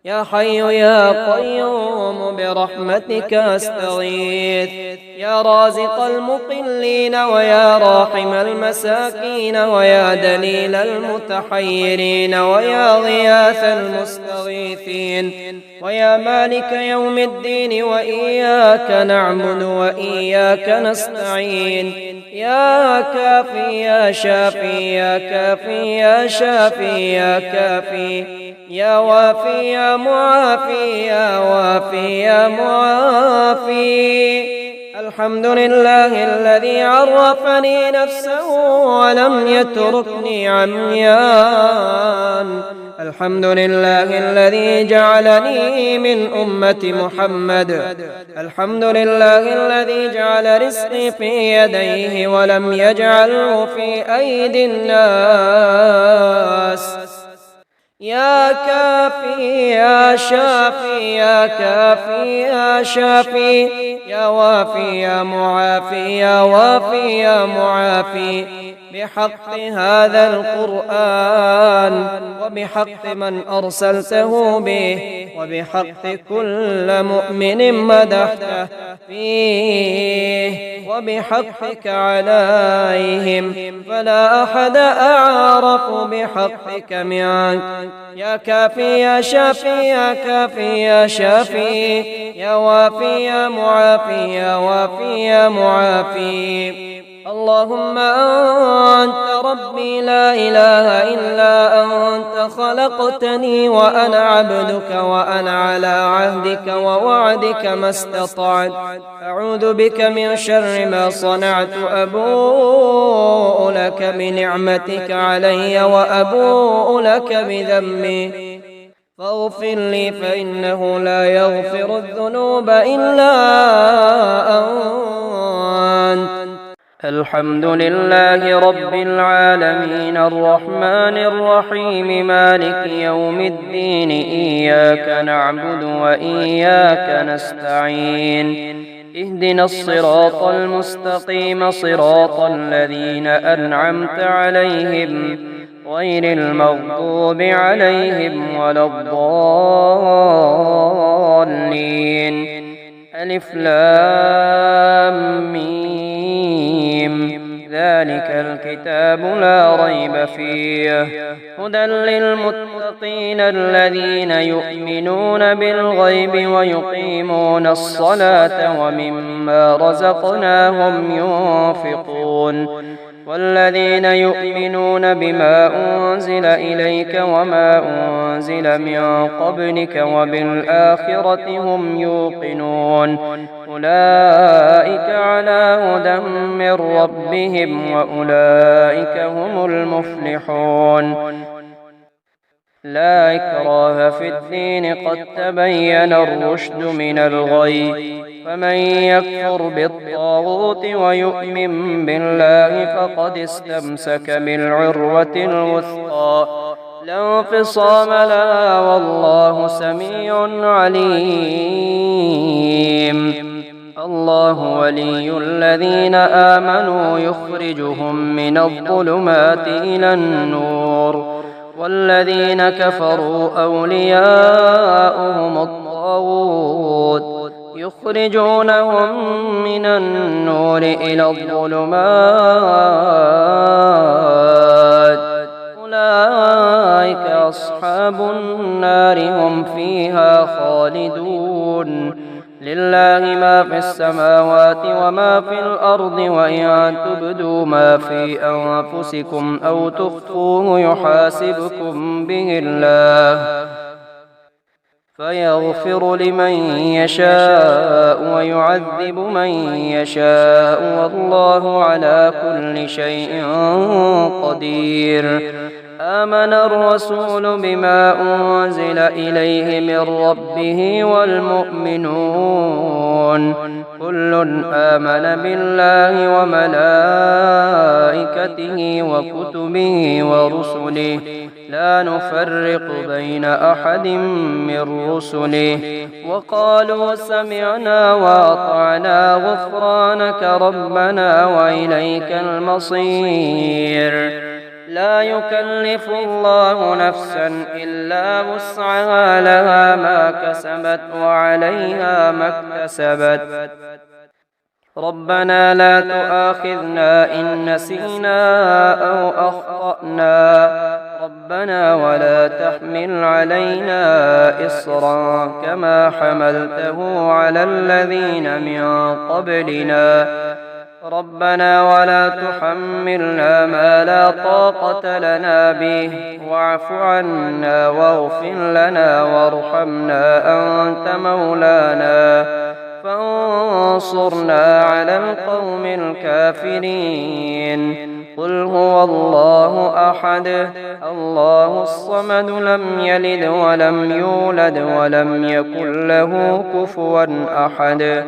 Speaker 2: يا حي يا قيوم برحمتك أستغيث. يا رازق المقلين ويا راحم المساكين ويا دليل المتحيرين ويا غياث المستغيثين ويا مالك يوم الدين وإياك نعبد وإياك نستعين. يا كافي يا شافي يا كافي يا شافي يا كافي يا وافي يا معافي يا وافي يا معافي. الحمد لله الذي عرفني نفسه ولم يتركني عميان. الحمد لله الذي جعلني من أمة محمد. الحمد لله الذي جعل رزقي في يديه ولم يجعله في أيدي الناس. يا كافي يا شافي يا كافي يا شافي يا وافي يا معافي يا وافي يا معافي. بحق هذا القرآن وبحق من أرسلته به وبحق كل مؤمن مدحته فيه وبحقك عليهم، فلا أحد أعرف بحقك منك. يا كافي يا شافي يا كافي يا شافي يا وافي يا معافي يا وافي يا معافي. اللهم أنت ربي لا إله إلا أنت، خلقتني وأنا عبدك وأنا على عهدك ووعدك ما استطعت. أعوذ بك من شر ما صنعت. أبوء لك بنعمتك علي وأبوء لك بذنبي فاغفر لي فإنه لا يغفر الذنوب إلا أنت.
Speaker 1: الحمد لله رب العالمين الرحمن الرحيم مالك يوم الدين. إياك نعبد وإياك نستعين. اهدنا الصراط المستقيم صراط الذين أنعمت عليهم غير المغضوب عليهم ولا الضالين. ألف لام ميم. ذلك الكتاب لا ريب فيه هدى للمتقين الذين يؤمنون بالغيب ويقيمون الصلاة ومما رزقناهم ينفقون. والذين يؤمنون بما أنزل إليك وما أنزل من قبلك وبالآخرة هم يوقنون. أولئك على هدى من ربهم وأولئك هم المفلحون. لا إكراه في الدين قد تبين الرشد من الغي. فمن يكفر بالطاغوت ويؤمن بالله فقد استمسك بالعروة الوثقى لا انفصام لها والله سميع عليم. الله ولي الذين آمنوا يخرجهم من الظلمات إلى النور والذين كفروا أولياؤهم الطاغوت يخرجونهم من النور إلى الظلمات. أولئك أصحاب النار هم فيها خالدون. لله ما في السماوات وما في الأرض وإن تبدوا ما في أنفسكم أو تخفوه يحاسبكم به الله فيغفر لمن يشاء ويعذب من يشاء والله على كل شيء قدير. آمن الرسول بما أنزل إليه من ربه والمؤمنون كل آمن بالله وملائكته وكتبه ورسله لا نفرق بين أحد من رسله وقالوا سمعنا وأطعنا غفرانك ربنا وإليك المصير. لا يكلف الله نفسا إلا وسعها لها ما كسبت وعليها ما اكتسبت ربنا لا تؤاخذنا إن نسينا أو أخطأنا ربنا ولا تحمل علينا إصرا كما حملته على الذين من قبلنا ربنا ولا تحملنا ما لا طاقة لنا به واعف عنا واغفر لنا وارحمنا أنت مولانا فانصرنا على القوم الكافرين قل هو الله أحد الله الصمد لم يلد ولم يولد ولم يكن له كفوا أحد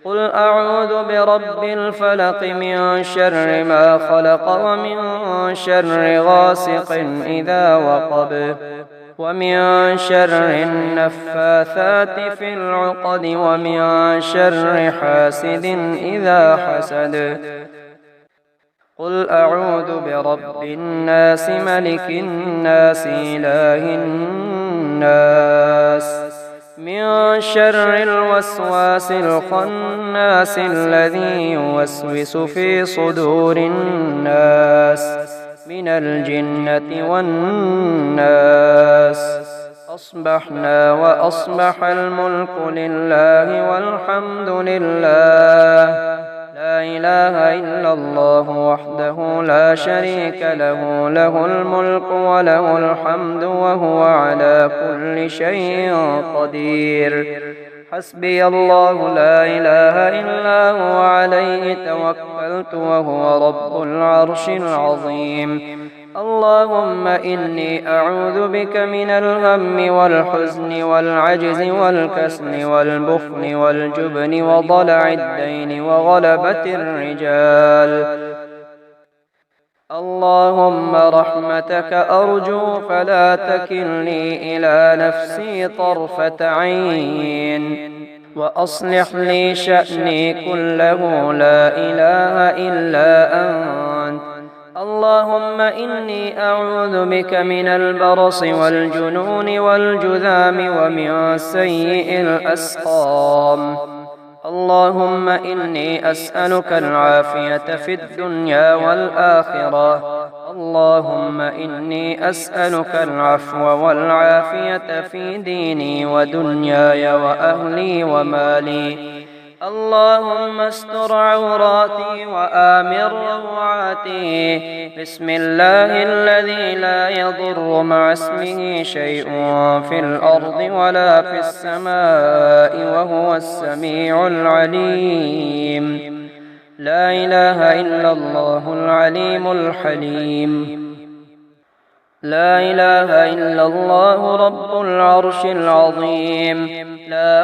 Speaker 1: قل أعوذ برب الفلق من شر ما خلق ومن شر غاسق إذا وقب ومن شر النفاثات في العقد ومن شر حاسد إذا حسد قل أعوذ برب الناس ملك الناس إله الناس من شر الوسواس الخناس الذي يوسوس في صدور الناس من الجنة والناس أصبحنا وأصبح الملك لله والحمد لله لا إله إلا الله وحده لا شريك له له الملك وله الحمد وهو على كل شيء قدير حسبي الله لا إله إلا هو عليه توكلت وهو رب العرش العظيم اللهم إني أعوذ بك من الهم والحزن والعجز والكسل والبخل والجبن وضلع الدين وغلبة الرجال اللهم رحمتك أرجو فلا تكلني إلى نفسي طرفة عين وأصلح لي شأني كله لا إله إلا أنت اللهم إني أعوذ بك من البرص والجنون والجذام ومن سيء الأسقام اللهم إني أسألك العافية في الدنيا والآخرة اللهم إني أسألك العفو والعافية في ديني ودنياي وأهلي ومالي اللهم استر عوراتي وآمن روعاتي بسم الله الذي لا يضر مع اسمه شيء في الأرض ولا في السماء وهو السميع العليم لا إله إلا الله العليم الحليم لا إله إلا الله رب العرش العظيم لا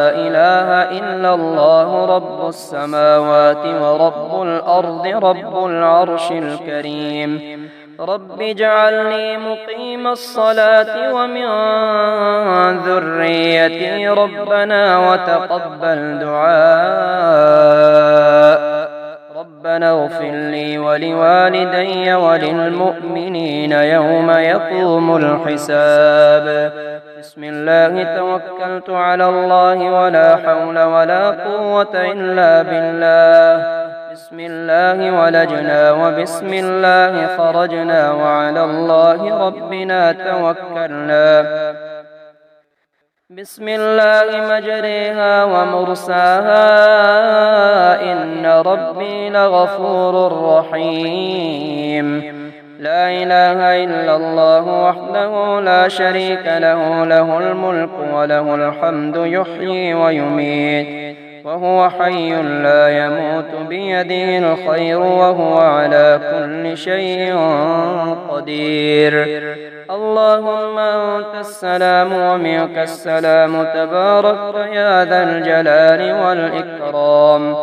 Speaker 1: إله إلا الله رب السماوات ورب الأرض رب العرش الكريم رب اجعلني مقيم الصلاة ومن ذريتي ربنا وتقبل دعاء ربنا اغفر لي ولوالدي وللمؤمنين يوم يقوم الحساب بسم الله توكلت على الله ولا حول ولا قوة إلا بالله بسم الله ولجنا وبسم الله خرجنا وعلى الله ربنا توكلنا بسم الله مجريها ومرساها إن ربي لغفور رحيم لا إله إلا الله وحده لا شريك له له الملك وله الحمد يحيي ويميت وهو حي لا يموت بيده الخير وهو على كل شيء قدير اللهم أنت السلام ومنك السلام تباركت يا ذا الجلال والإكرام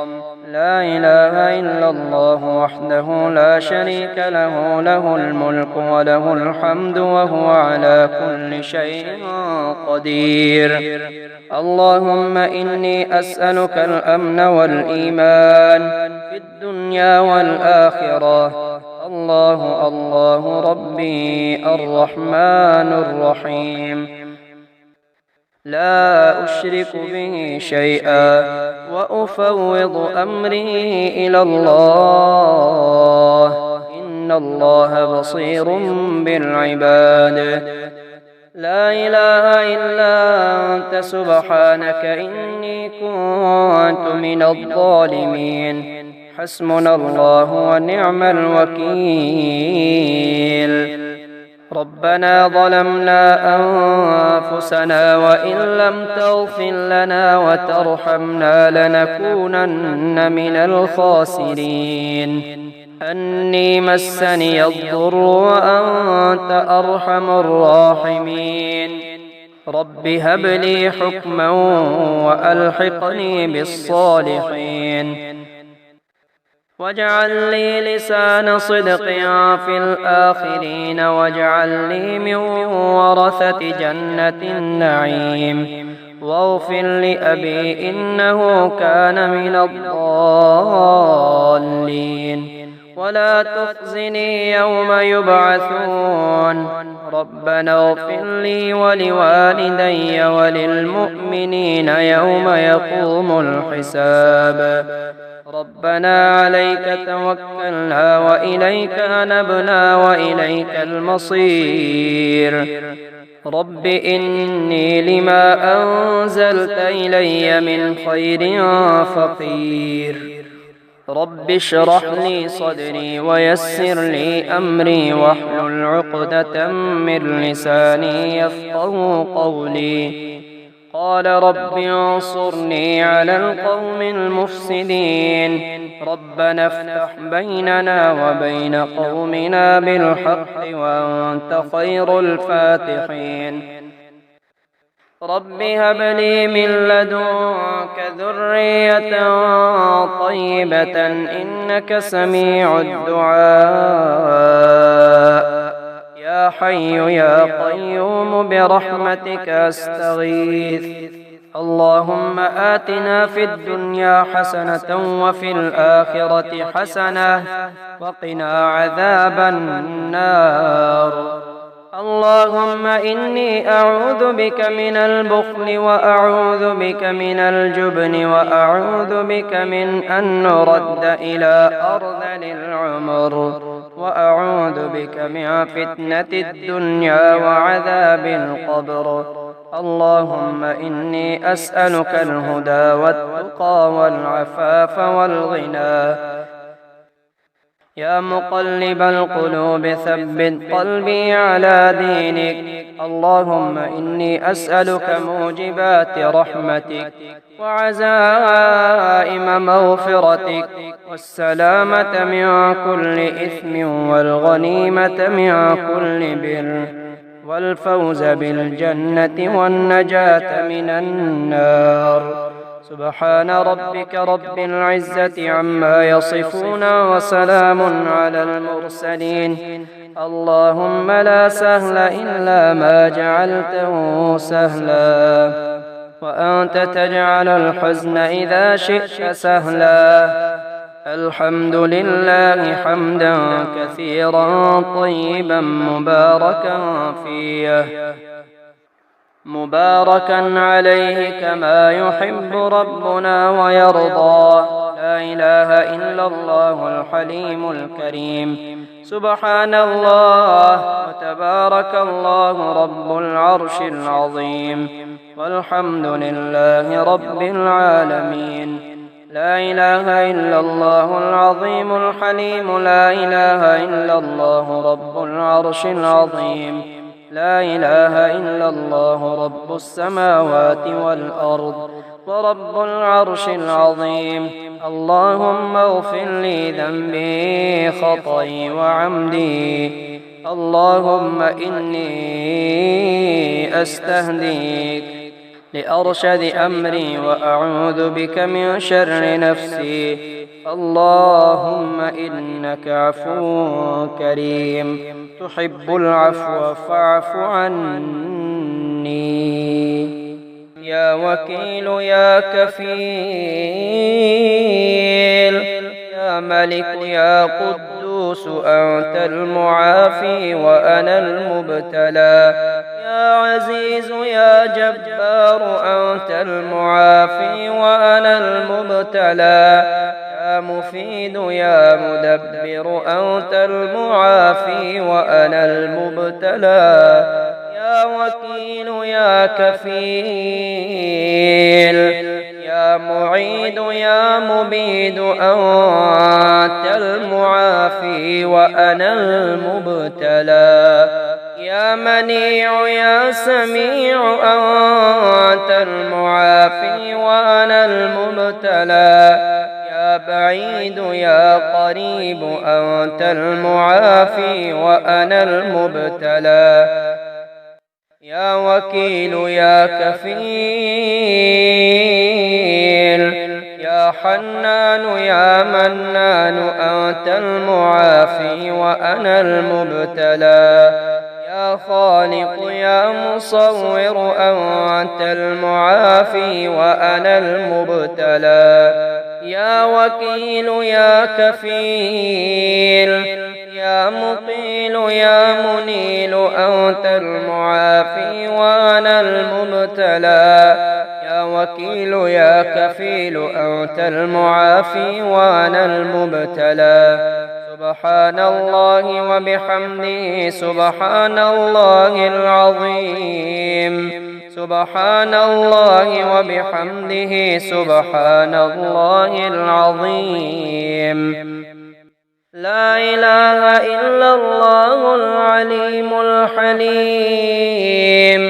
Speaker 1: لا إله إلا الله وحده لا شريك له له الملك وله الحمد وهو على كل شيء قدير اللهم إني أسألك الأمن والإيمان في الدنيا والآخرة الله الله ربي الرحمن الرحيم لا أشرك به شيئا وأفوض أمري إلى الله إن الله بصير بالعباد لا إله إلا أنت سبحانك إني كنت من الظالمين حسبنا الله ونعم الوكيل ربنا ظلمنا أنفسنا وإن لم تغفر لنا وترحمنا لنكونن من الخاسرين أني مسني الضر وأنت أرحم الراحمين رب هب لي حكما وألحقني بالصالحين واجعل لي لسان صدق في الآخرين واجعل لي من ورثة جنة النعيم واغفر لأبي إنه كان من الضالين ولا تخزني يوم يبعثون ربنا اغفر لي ولوالدي وللمؤمنين يوم يقوم الحساب ربنا عليك توكلنا وإليك أنبنا وإليك المصير رب إني لما أنزلت إلي من خير فقير رب اشرح لي صدري ويسر لي أمري واحلل عقدة من لساني يفقه قولي قال رب انصرني على القوم المفسدين ربنا افتح بيننا وبين قومنا بالحق وأنت خير الفاتحين رب هب لي من لدنك ذرية طيبة إنك سميع الدعاء يا حي يا قيوم برحمتك أستغيث اللهم آتنا في الدنيا حسنة وفي الآخرة حسنة وقنا عذاب النار اللهم إني أعوذ بك من البخل وأعوذ بك من الجبن وأعوذ بك من أن نرد إلى أرذل العمر وأعوذ بك من فتنة الدنيا وعذاب القبر اللهم إني أسألك الهدى والتقى والعفاف والغنى يا مقلب القلوب ثبت قلبي على دينك اللهم إني أسألك موجبات رحمتك وعزائم مغفرتك والسلامة من كل إثم والغنيمة من كل بر والفوز بالجنة والنجاة من النار سبحان ربك رب العزة عما يصفون وسلام على المرسلين اللهم لا سهل إلا ما جعلته سهلا وأنت تجعل الحزن إذا شئت سهلا الحمد لله حمدا كثيرا طيبا مباركا فيه مباركا عليه كما يحب ربنا ويرضى لا إله إلا الله الحليم الكريم سبحان الله وتبارك الله رب العرش العظيم والحمد لله رب العالمين لا إله إلا الله العظيم الحليم لا إله إلا الله رب العرش العظيم لا إله إلا الله رب السماوات والأرض ورب العرش العظيم اللهم اغفر لي ذنبي خطئي وعمدي اللهم إني أستهديك لأرشد أمري وأعوذ بك من شر نفسي اللهم إنك عفو كريم تحب العفو فاعف عني يا وكيل يا كفيل يا ملك يا قدوس القدوس أنت المعافي وأنا المبتلى يا عزيز يا جبار أنت المعافي وأنا المبتلى يا مفيد يا مدبر أنت المعافي وأنا المبتلى يا وكيل يا كفيل يا معيد يا مبيد أنت المعافي وأنا المبتلى يا منيع يا سميع أنت المعافي وأنا المبتلى يا بعيد يا قريب أنت المعافي وأنا المبتلى يا وكيل يا كفيل يا حنان يا منان أنت المعافي وأنا المبتلى يا خالق يا مصور أنت المعافي وأنا المبتلى يا وكيل يا كفيل يا مقيل يا منيل أنت المعافي وأنا المبتلى يا وكيل يا كفيل أنت المعافي وأنا المبتلى سبحان الله وبحمده سبحان الله العظيم سبحان الله وبحمده سبحان الله العظيم لا إله إلا الله العليم الحليم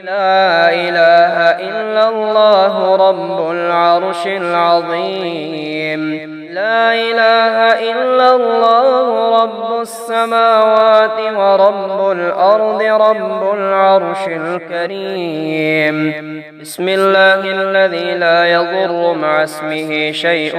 Speaker 1: لا إله إلا الله رب العرش العظيم لا إله إلا الله رب السماوات ورب الأرض رب العرش الكريم بسم الله الذي لا يضر مع اسمه شيء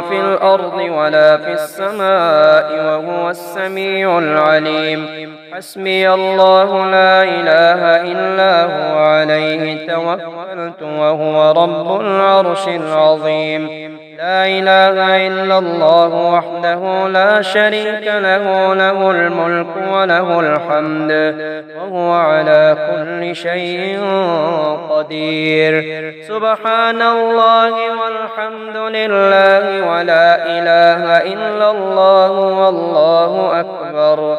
Speaker 1: في الأرض ولا في السماء وهو السميع العليم حسبي الله لا إله إلا هو عليه توكلت وهو رب العرش العظيم لا إله إلا الله وحده لا شريك له له الملك وله الحمد وهو على كل شيء قدير سبحان الله والحمد لله ولا إله إلا الله والله أكبر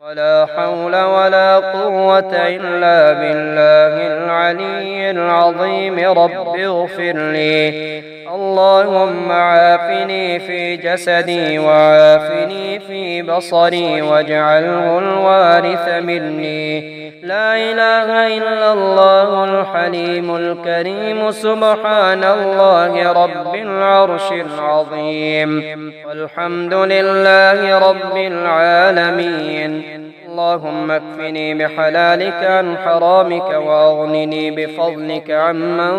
Speaker 1: ولا حول ولا قوة إلا بالله العلي العظيم رب اغفر لي اللهم عافني في جسدي وعافني في بصري واجعله الوارث مني لا إله إلا الله الحليم الكريم سبحان الله رب العرش العظيم والحمد لله رب العالمين اللهم اكفني بحلالك عن حرامك وأغنني بفضلك عمن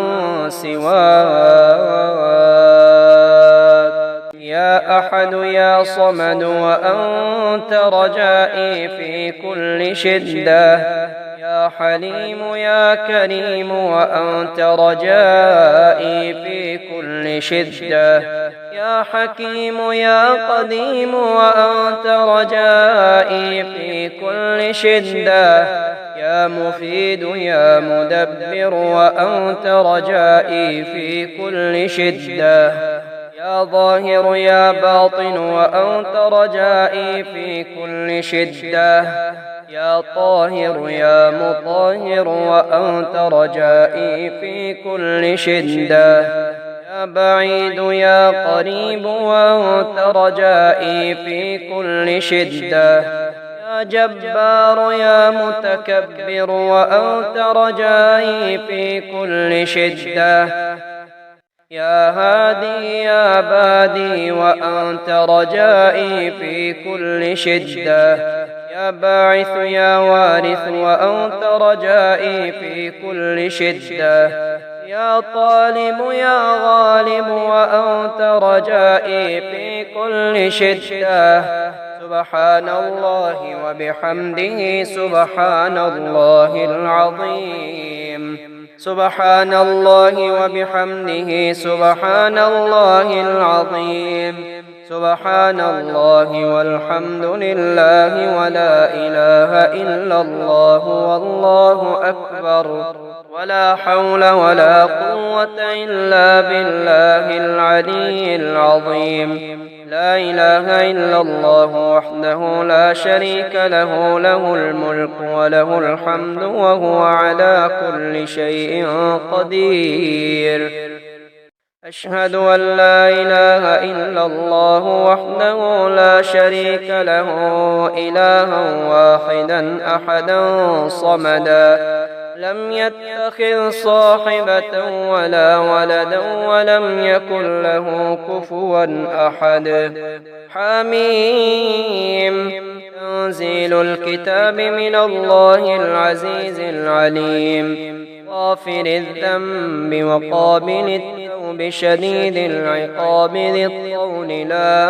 Speaker 1: سواك يا أحد يا صمد وأنت رجائي في كل شدة يا حليم يا كريم وأنت رجائي في كل شدة يا حكيم يا قديم وأنت رجائي في كل شدة يا مفيد يا مدبر وأنت رجائي في كل شدة يا ظاهر يا باطن وأنت رجائي في كل شدة يا طاهر يا مطهر وأنت رجائي في كل شدة يا بعيد يا قريب وأنت رجائي في كل شدة يا جبار يا متكبر وأنت رجائي في كل شدة يا هادي يا بادي وأنت رجائي في كل شدة يا باعث يا وارث وأنت رجائي في كل شدة يا طالب يا غالب وأنت رجائي في كل شدة سبحان الله وبحمده سبحان الله العظيم سبحان الله وبحمده سبحان الله العظيم سبحان الله والحمد لله ولا إله إلا الله والله أكبر ولا حول ولا قوة إلا بالله العلي العظيم. لا إله إلا الله وحده لا شريك له، له الملك وله الحمد وهو على كل شيء قدير. أشهد أن لا إله إلا الله وحده لا شريك له، إلها واحدا أحدا صمدا لم يتخذ صاحبة ولا ولدا ولم يكن له كفوا أحد. حميم. تنزيل الكتاب من الله العزيز العليم، غافر الذنب وقابل التوب شديد العقاب ذي الطول لا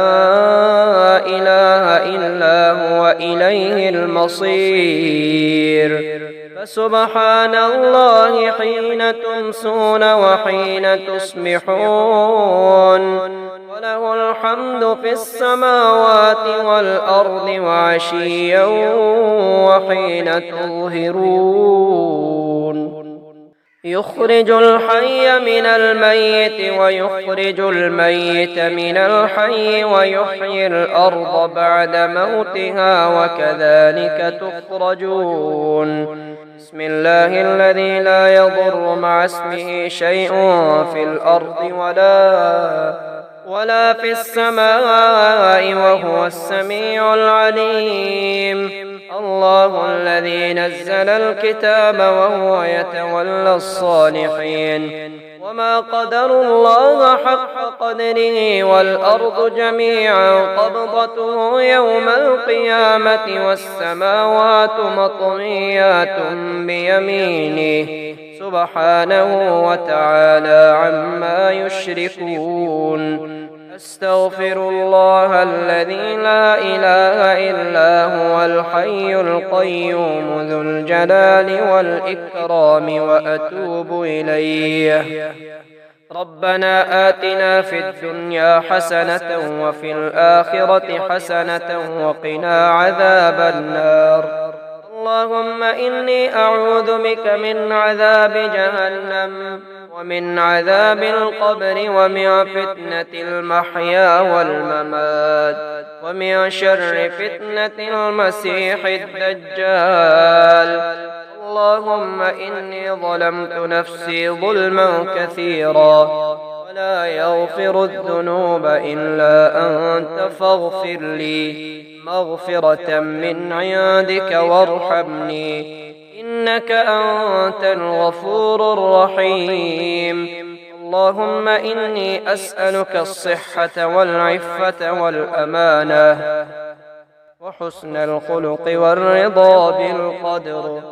Speaker 1: إله إلا هو إليه المصير. فسبحان الله حين تمسون وحين تصبحون، وله الحمد في السماوات والأرض وعشيا وحين تظهرون. يخرج الحي من الميت ويخرج الميت من الحي ويحيي الأرض بعد موتها وكذلك تخرجون. بسم الله الذي لا يضر مع اسمه شيء في الأرض ولا في السماء وهو السميع العليم. الله الذي نزل الكتاب وهو يتولى الصالحين. وما قدروا الله حق قدره والأرض جميعا قبضته يوم القيامة والسماوات مطويات بيمينه سبحانه وتعالى عما يشركون. أستغفر الله الذي لا إله إلا هو الحي القيوم ذو الجلال والإكرام وأتوب إليه. ربنا آتنا في الدنيا حسنة وفي الآخرة حسنة وقنا عذاب النار. اللهم إني أعوذ بك من عذاب جهنم ومن عذاب القبر ومن فتنة المحيا والممات ومن شر فتنة المسيح الدجال. اللهم إني ظلمت نفسي ظلما كثيرا ولا يغفر الذنوب إلا أنت فاغفر لي مغفرة من عندك وارحمني إنك أنت الغفور الرحيم. اللهم إني أسألك الصحة والعفة والأمانة وحسن الخلق والرضا بالقدر.